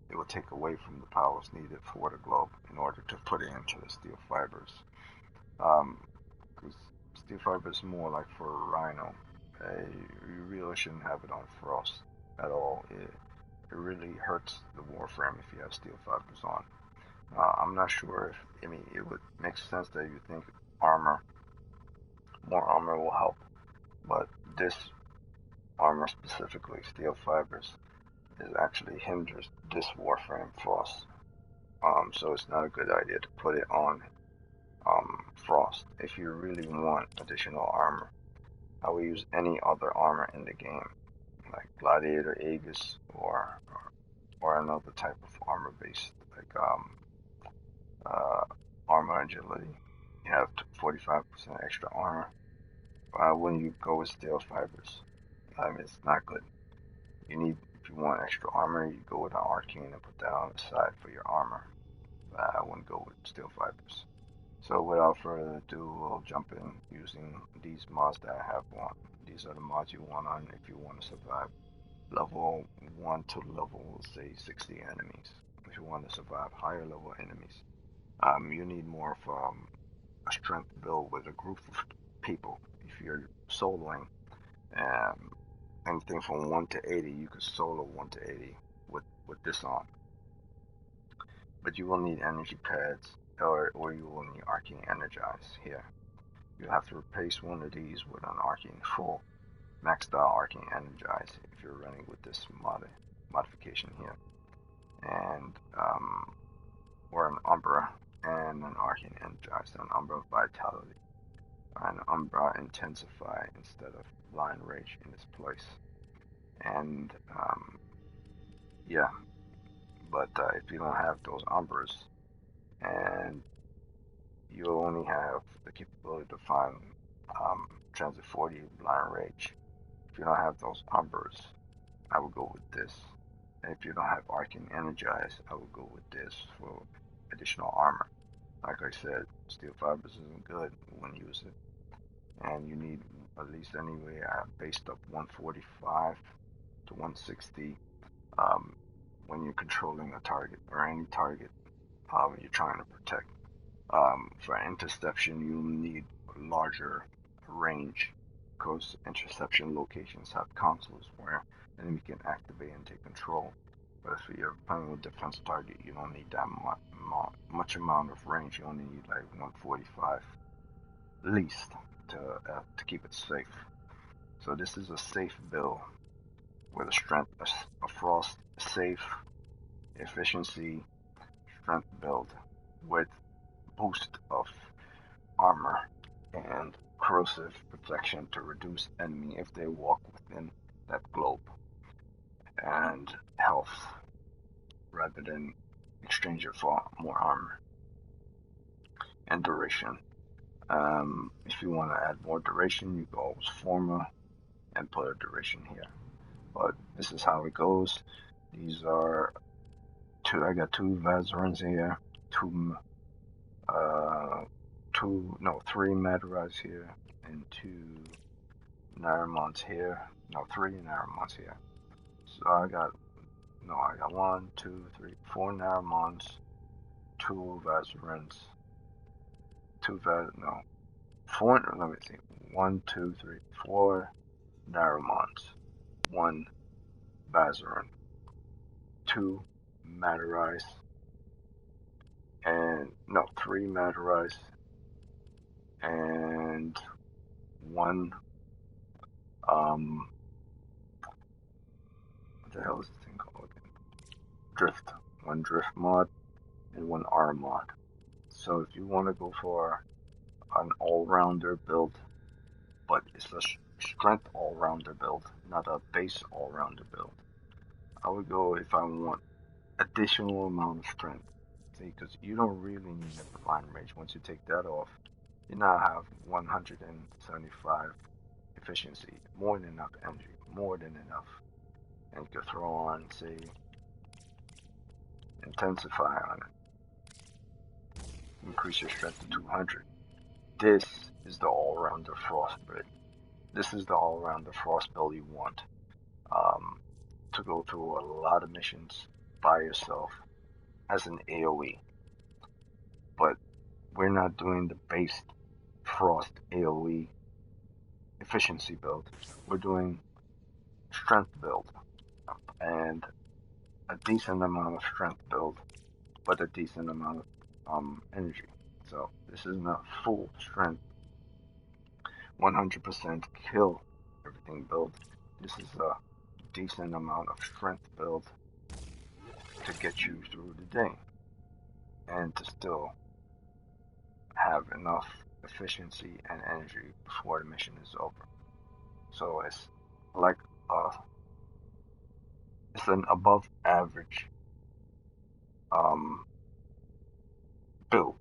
It will take away from the powers needed for the globe in order to put it into the steel fibers. Because steel fiber is more like for a rhino. You really shouldn't have it on frost at all. It really hurts the Warframe if you have steel fibers on. I'm not sure if, I mean, it would make sense that you think more armor will help, but this armor specifically, steel fibers, it actually hinders this Warframe frost. So it's not a good idea to put it on frost. If you really want additional armor, I would use any other armor in the game, like Gladiator Aegis or another type of armor based, like uh, armor agility. You have 45% extra armor. When you go with steel fibers, it's not good. If you want extra armor, you go with an arcane and put that on the side for your armor. I wouldn't go with steel fibers. So without further ado, we'll jump in using these mods that I have on. These are the mods you want on if you want to survive level 1 to level, say, 60 enemies. If you want to survive higher level enemies, you need more of a strength build with a group of people. If you're soloing, um, anything from 1 to 80, you could solo 1 to 80 with this on. But you will need energy pads, or you will need Arcane Energize here. You have to replace one of these with an Arcane Full, maxed out Arcane Energize if you're running with this modification here. And, or an Umbra and an Arcane Energize, an Umbra Vitality, an Umbra Intensify instead of Blind Rage in this place. And, yeah, but if you don't have those Umbras, and you only have the capability to find Transit 40 Blind Rage. If you don't have those Umbers, I would go with this. And if you don't have Arcane Energize, I would go with this for additional armor. Like I said, Steel Fibers isn't good when you use it. And you need at least anyway based up 145 to 160 um, when you're controlling a target or any target you're trying to protect. For interception, you need larger range because interception locations have consoles where an enemy can activate and take control. But if you're playing with defense target, you don't need that much amount of range. You only need like 145 least to keep it safe. So this is a safe build with a strength, a frost safe efficiency strength build with boost of armor and corrosive protection to reduce enemy if they walk within that globe, and health rather than exchange it for more armor and duration. If you want to add more duration, you can always forma and put a duration here. But this is how it goes. These are two. I got two Vazarans here, three Madaras here, and two Naramons here. No, three Naramons here. So I got one, two, three, four Naramons, two Vazarans, four. Let me see. One, two, three, four Naramons, one Vazaran, two Madarais, and no, three Madarais, and one the hell is this thing called again? Drift. One drift mod and one R mod. So if you want to go for an all-rounder build, but it's a strength all-rounder build, not a base all-rounder build, I would go if I want additional amount of strength. See, because you don't really need a blind rage. Once you take that off, you now have 175 efficiency, more than enough energy, more than enough. And you could throw on, say, intensify on it, increase your strength to 200. This is the all-rounder frost build. This is the all-rounder frost build you want to go through a lot of missions by yourself as an AoE. But we're not doing the base frost AoE efficiency build. We're doing strength build and a decent amount of strength build, but a decent amount of energy. So this isn't a full strength 100% kill everything build. This is a decent amount of strength build to get you through the day and to still have enough efficiency and energy before the mission is over. So it's like it's an above average build,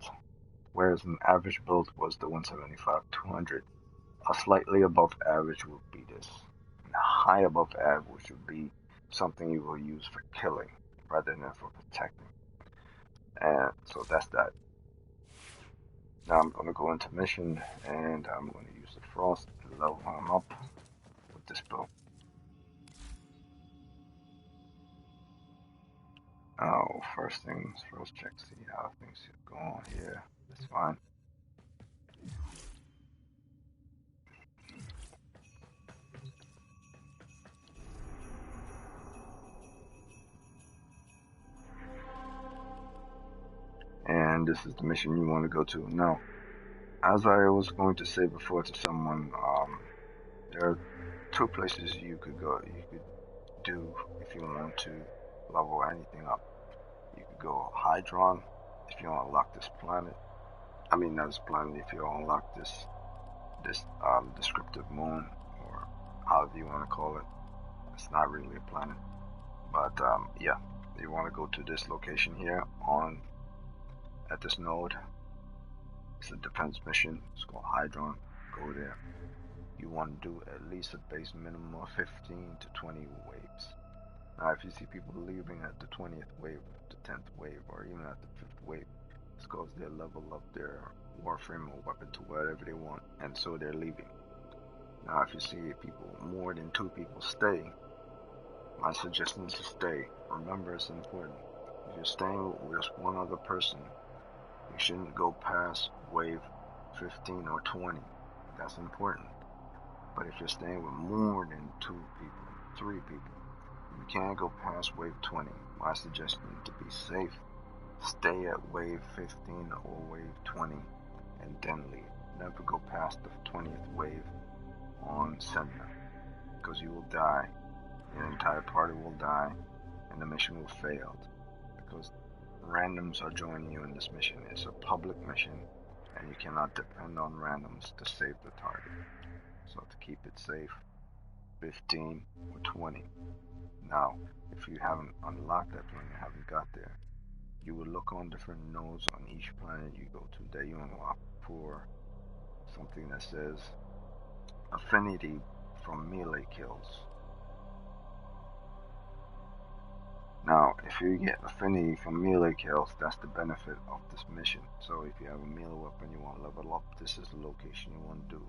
whereas an average build was the 175 200. A slightly above average would be this. And high above average would be something you will use for killing rather than for protecting. And so that's that. Now I'm going to go into mission and I'm going to use the frost to level him up with this build. Oh, first things first, check see how things go on here. That's fine. And this is the mission you want to go to. Now, as I was going to say before to someone, there are two places you could go. You could do if you want to level anything up. You could go Hydron if you unlock this planet. I mean, not this planet. If you unlock this descriptive moon or however you want to call it. It's not really a planet, but yeah, you want to go to this location here on at this node. It's a defense mission. It's called Hydron. Go there. You want to do at least a base minimum of 15 to 20 waves. Now, if you see people leaving at the 20th wave, the 10th wave, or even at the 5th wave, it's because they level up their Warframe or weapon to whatever they want, and so they're leaving. Now, if you see people, more than 2 people stay, my suggestion is to stay. Remember, it's important. If you're staying with just one other person, you shouldn't go past wave 15 or 20. That's important. But if you're staying with more than 2 people, 3 people, you can't go past wave 20. My suggestion is to be safe. Stay at wave 15 or wave 20 and then leave. Never go past the 20th wave on Senna, because you will die. Your entire party will die and the mission will fail, because randoms are joining you in this mission. It's a public mission and you cannot depend on randoms to save the target. So to keep it safe, 15 or 20. Now, if you haven't unlocked that plan, you haven't got there, you will look on different nodes on each planet you go to that you unlock for something that says affinity from melee kills. Now, if you get affinity from melee kills, that's the benefit of this mission. So if you have a melee weapon you want to level up, this is the location you want to do.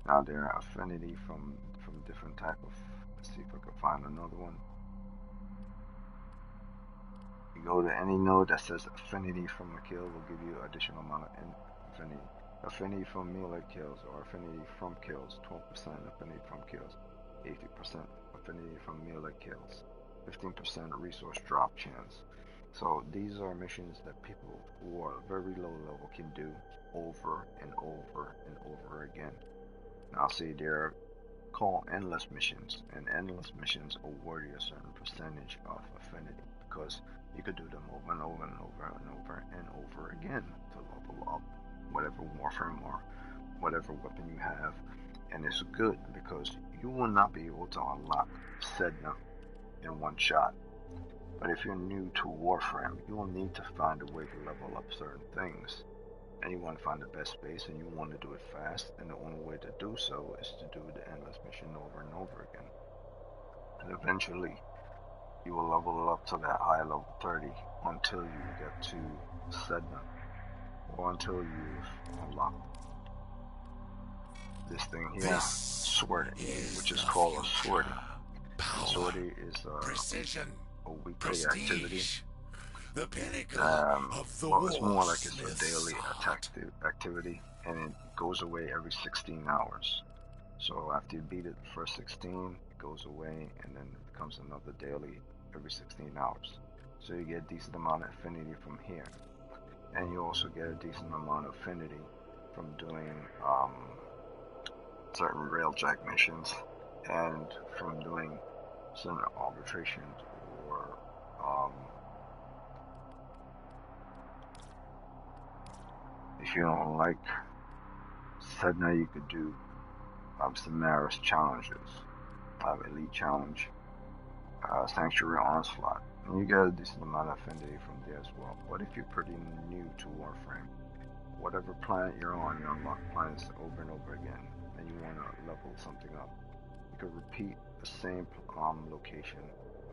Now there are affinity from different type of, let's see if I can find another one. You go to any node that says affinity from a kill will give you additional amount of affinity. Affinity from melee kills or affinity from kills, 12% affinity from kills, 80% affinity from melee kills, 15% resource drop chance. So these are missions that people who are very low level can do over and over and over again. Now see, there are called endless missions, and endless missions award you a certain percentage of affinity because you could do them over and over and over and over and over again to level up whatever Warframe or whatever weapon you have. And it's good because you will not be able to unlock Sedna in one shot. But if you're new to Warframe, you will need to find a way to level up certain things. And you want to find the best base and you want to do it fast, and the only way to do so is to do the endless mission over and over again. And eventually you will level up to that high level 30 until you get to Sedna, or until you've unlocked this thing here, sorting, which is called a sorting. And sorting is a weekly activity. The pinnacle of the Well, it's more like it's a Warsmith's daily art. activity, and it goes away every 16 hours. So after you beat it the first 16, it goes away, and then it becomes another daily every 16 hours. So you get a decent amount of affinity from here, and you also get a decent amount of affinity from doing certain railjack missions, and from doing certain arbitrations or if you don't like Sedna, you could do Samaris challenges, Elite Challenge, Sanctuary Onslaught. And you get a decent amount of affinity from there as well. But if you're pretty new to Warframe, whatever planet you're on, you unlock planets over and over again, and you want to level something up. You could repeat the same location,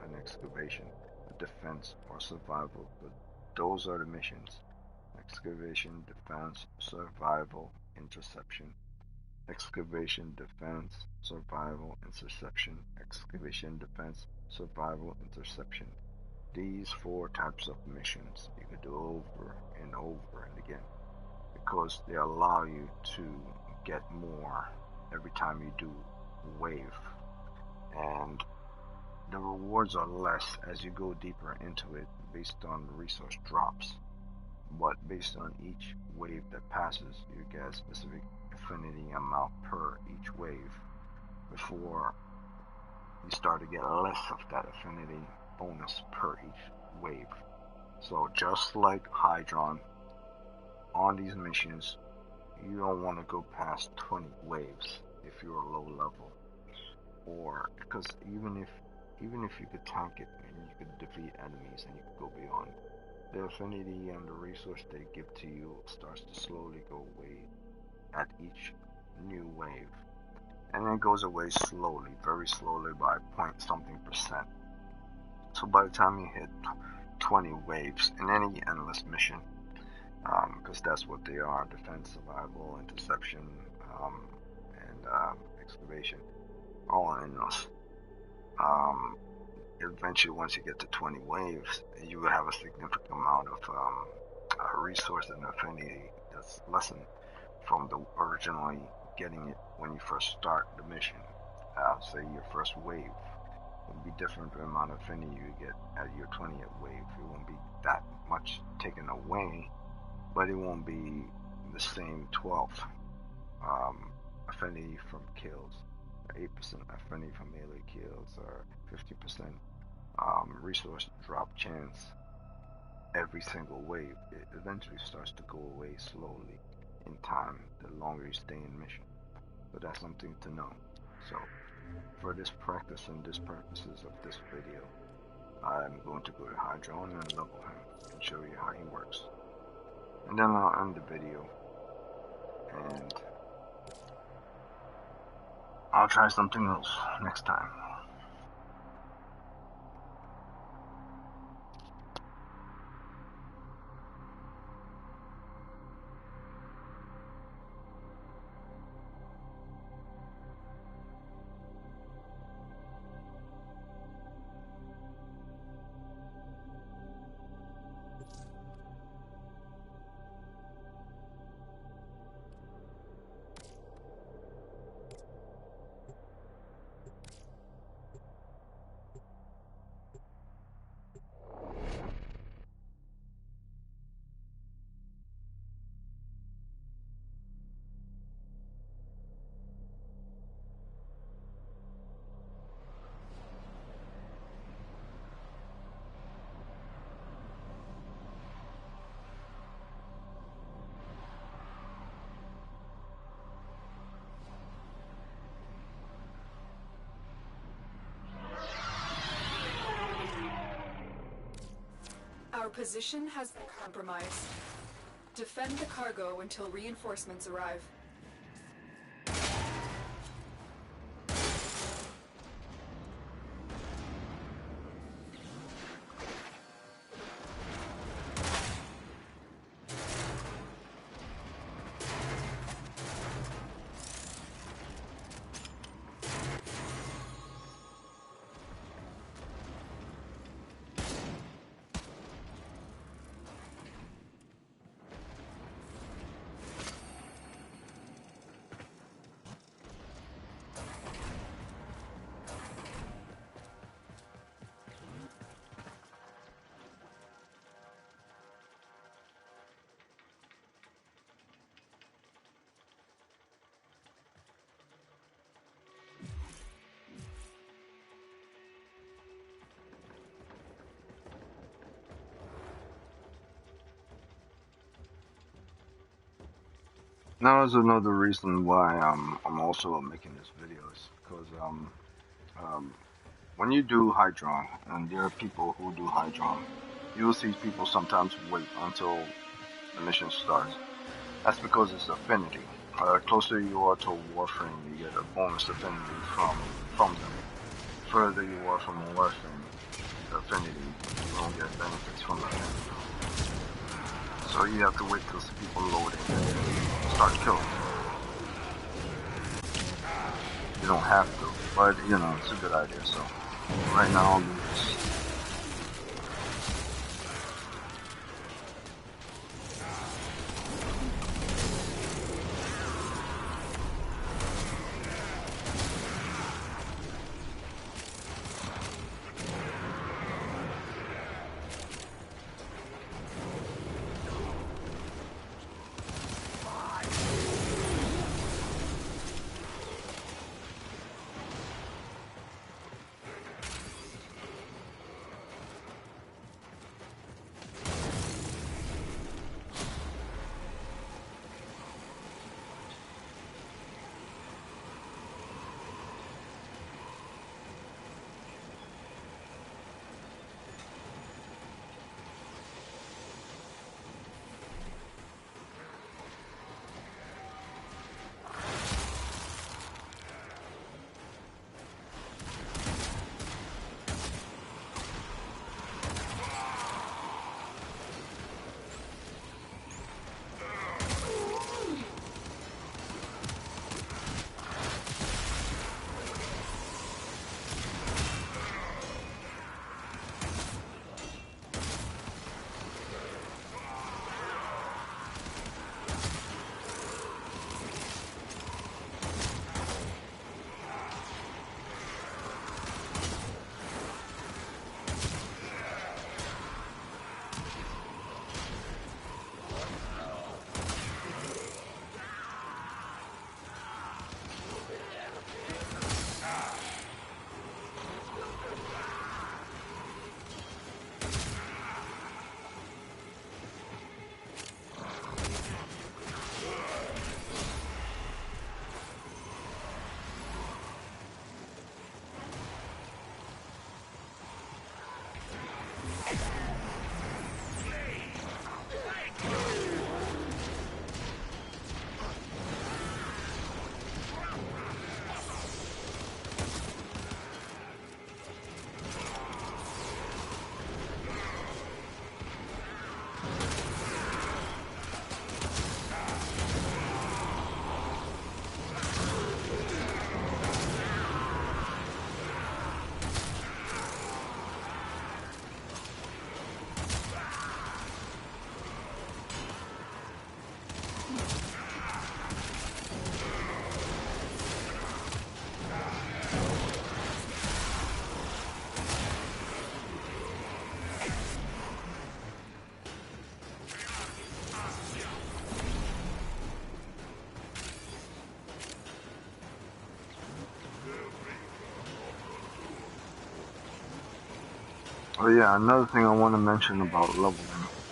an excavation, a defense, or survival, but those are the missions. Excavation, defense, survival, interception. Excavation, defense, survival, interception. Excavation, defense, survival, interception. These 4 types of missions you can do over and over and again because they allow you to get more every time you do wave. And the rewards are less as you go deeper into it based on resource drops. But based on each wave that passes, you get a specific affinity amount per each wave before you start to get less of that affinity bonus per each wave. So just like Hydron, on these missions, you don't want to go past 20 waves if you're low level, or because even if you could tank it and you could defeat enemies and you could go beyond, the affinity and the resource they give to you starts to slowly go away at each new wave. And then it goes away slowly, very slowly by point something percent. So by the time you hit 20 waves in any endless mission, because that's what they are, defense, survival, interception, and excavation, all endless. Eventually, once you get to 20 waves, you will have a significant amount of resource and affinity that's lessened from the originally getting it when you first start the mission. Say your first wave will be different the amount of affinity you get at your 20th wave. It won't be that much taken away, but it won't be the same 12 affinity from kills, 8% affinity from melee kills, or 50% resource drop chance every single wave. It eventually starts to go away slowly in time the longer you stay in mission. So that's something to know. So for this practice and this purposes of this video, I'm going to go to Hydron and level him and show you how he works. And then I'll end the video and I'll try something else next time. position has been compromised. Defend the cargo until reinforcements arrive. Now there's another reason why I'm also making this video is because when you do Hydron, and there are people who do Hydron, you'll see people sometimes wait until the mission starts. That's because it's affinity. Closer you are to Warframe, you get a bonus affinity from them. Further you are from Warframe, the affinity, you don't get benefits from that. So you have to wait till people load in and start killing. You don't have to, but you know, it's a good idea. So right now I'll do this. Oh yeah, another thing I want to mention about leveling,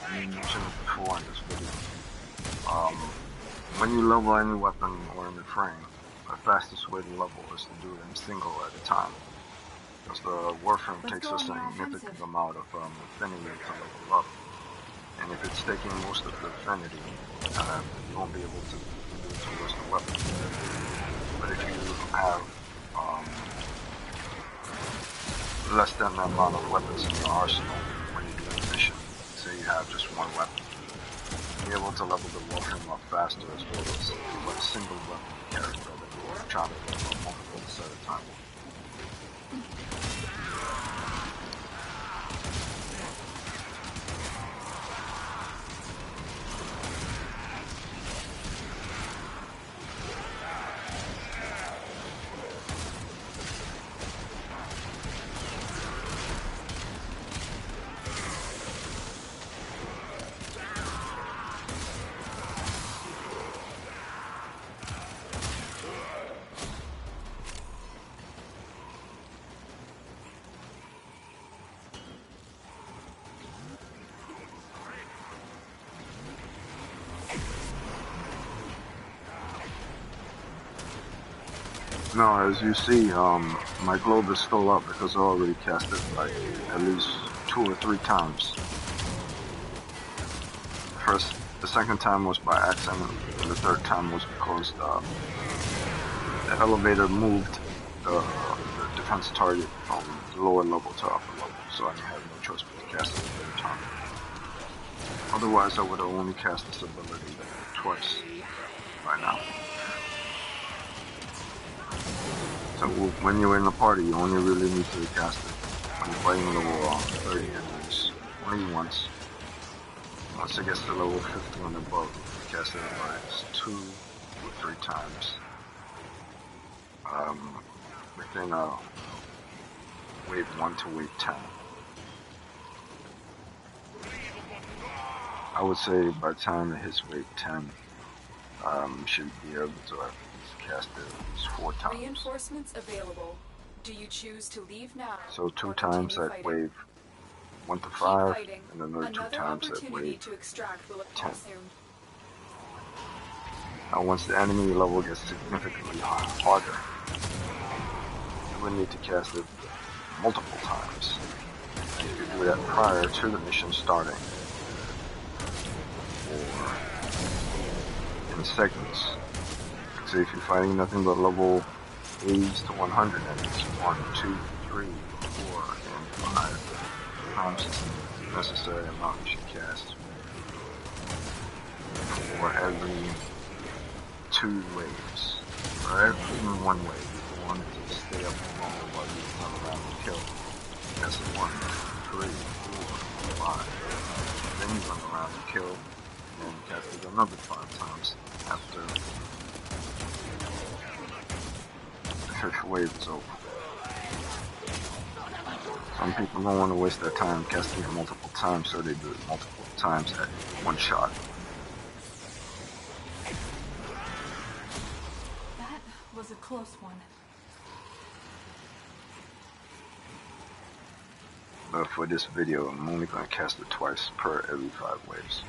I mentioned it before in this video. When you level any weapon or any frame, the fastest way to level is to do it in single at a time. Because the Warframe takes a significant amount of affinity to level up. And if it's taking most of the affinity, you won't be able to do it towards the weapon. But if you have less than the amount of weapons in your arsenal when you do a mission, say you have just one weapon, you're able to level the Warframe up faster, as well as with a single weapon character than you are trying to do multiple at a time. Now, as you see, my globe is still up because I already cast it like at least 2 or 3 times. The second time was by accident, and the third time was because the elevator moved the defense target from lower level to upper level, so I have no choice but to cast it a third time. Otherwise, I would have only cast this ability twice by now. So when you're in a party, you only really need to cast it when you're fighting level 30 enemies only once. Once it gets to level 50 and above, you cast it like 2 or 3 times within wave 1 to wave 10. I would say by the time it hits wave 10, you should be able to cast it at least 4 times. Reinforcements available. Do you choose to leave now? So 2 times at wave 1 to 5, and another 2 times at wave to extract will 10. soon. Now once the enemy level gets significantly harder, you will need to cast it multiple times. And you can do that prior to the mission starting, or in segments. So if you're fighting nothing but level 80s to 100, and it's 1, 2, 3, 4, and 5 times the necessary amount you should cast for every 2 waves, or even 1 wave. If you wanted to stay up longer while you run around and kill, that's 1, 2, 3, 4, 5. Then you run around and kill, and cast it another 5 times after the 5th wave is over. Some people don't want to waste their time casting it multiple times, so they do it multiple times at one shot. That was a close one. But for this video, I'm only going to cast it twice per every 5 waves.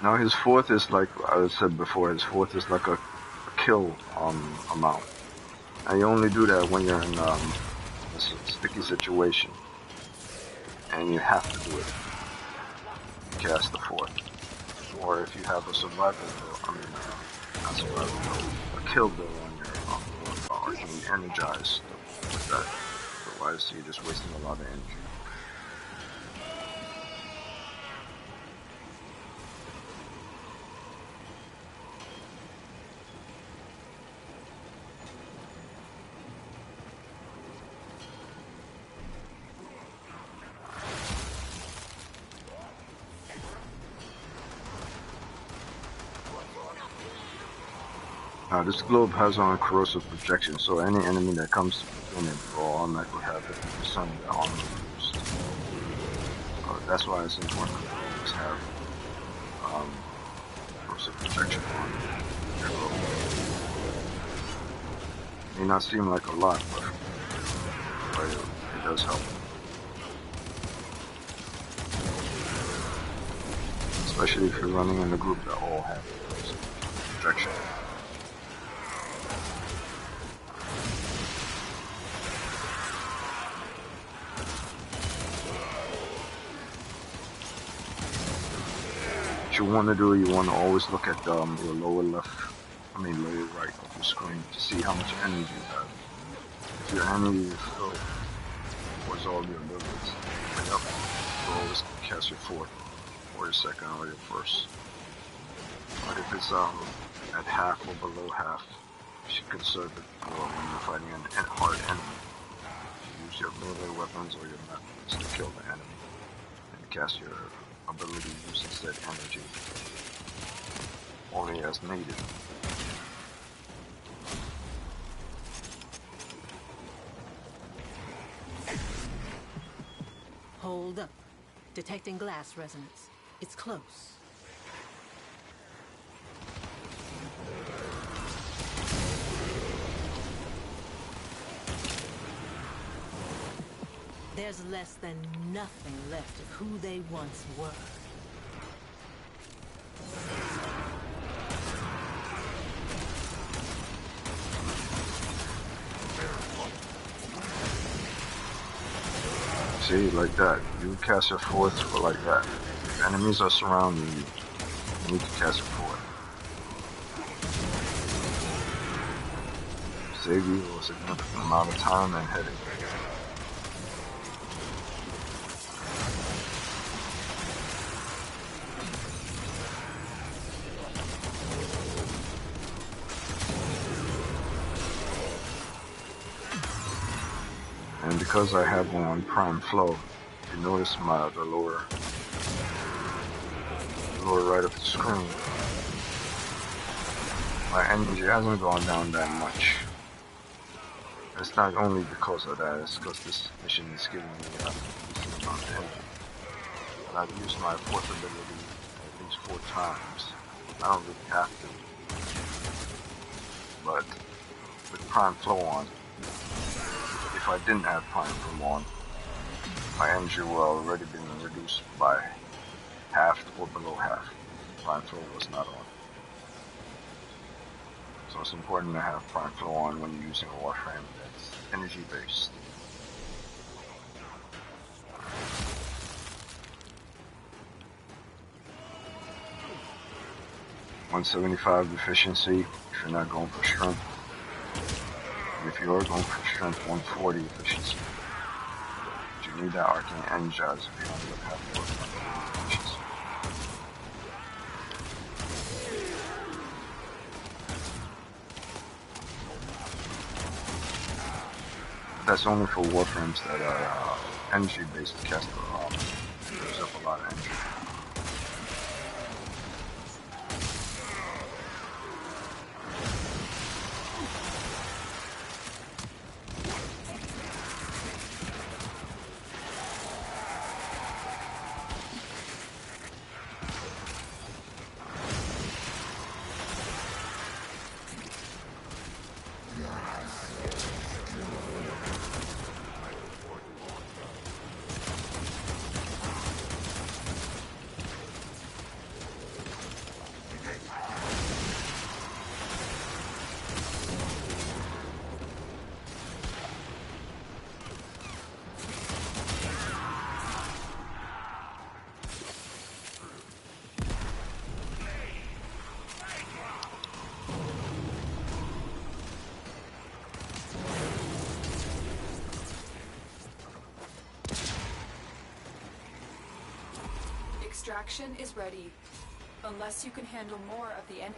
Now his 4th is like I said before, his 4th is like a kill amount. And you only do that when you're in a sticky situation. And you have to do it. Cast the 4th. Or if you have a survival bill, not survival bill, a kill bill on your 4th bar, you can energize with that. Otherwise you're just wasting a lot of energy. Now this globe has on corrosive projection, so any enemy that comes in it will automatically have 50% of their armor reduced. That's why it's important to always have corrosive projection on your globe. May not seem like a lot, but it does help. Especially if you're running in a group that all have protection. What you want to do, you want to always look at the lower left, lower right of the screen to see how much energy you have. If your energy is full, what's all your abilities? Yep, you always cast your fourth, or your second, or your first. But if it's at half or below half, you should conserve it for when you're fighting a hard enemy. You use your melee weapons or your methods to kill the enemy, and cast your ability using said energy only as needed. Hold up. Detecting glass resonance. It's close. There's less than nothing left of who they once were. See, like that. You cast your fourth for like that. If enemies are surrounding you, you need to cast your fourth. Save you a significant amount of time and headache. And because I have on prime flow, if you notice the lower right of the screen, my energy hasn't gone down that much. It's not only because of that, it's because this mission is giving me a decent amount of energy. And I've used my fourth ability at least 4 times. I don't really have to. But with prime flow on, if I didn't have prime flow on, my energy would already been reduced by half or below half. Prime flow was not on. So it's important to have prime flow on when you're using a Warframe that's energy based. .175 efficiency if you're not going for strength. And if you are going for strength, 140 efficiency. But you need that arcane energize if you want to have more efficiency. That's only for Warframes that are energy based caster. Use up a lot of energy. Extraction is ready, unless you can handle more of the enemy.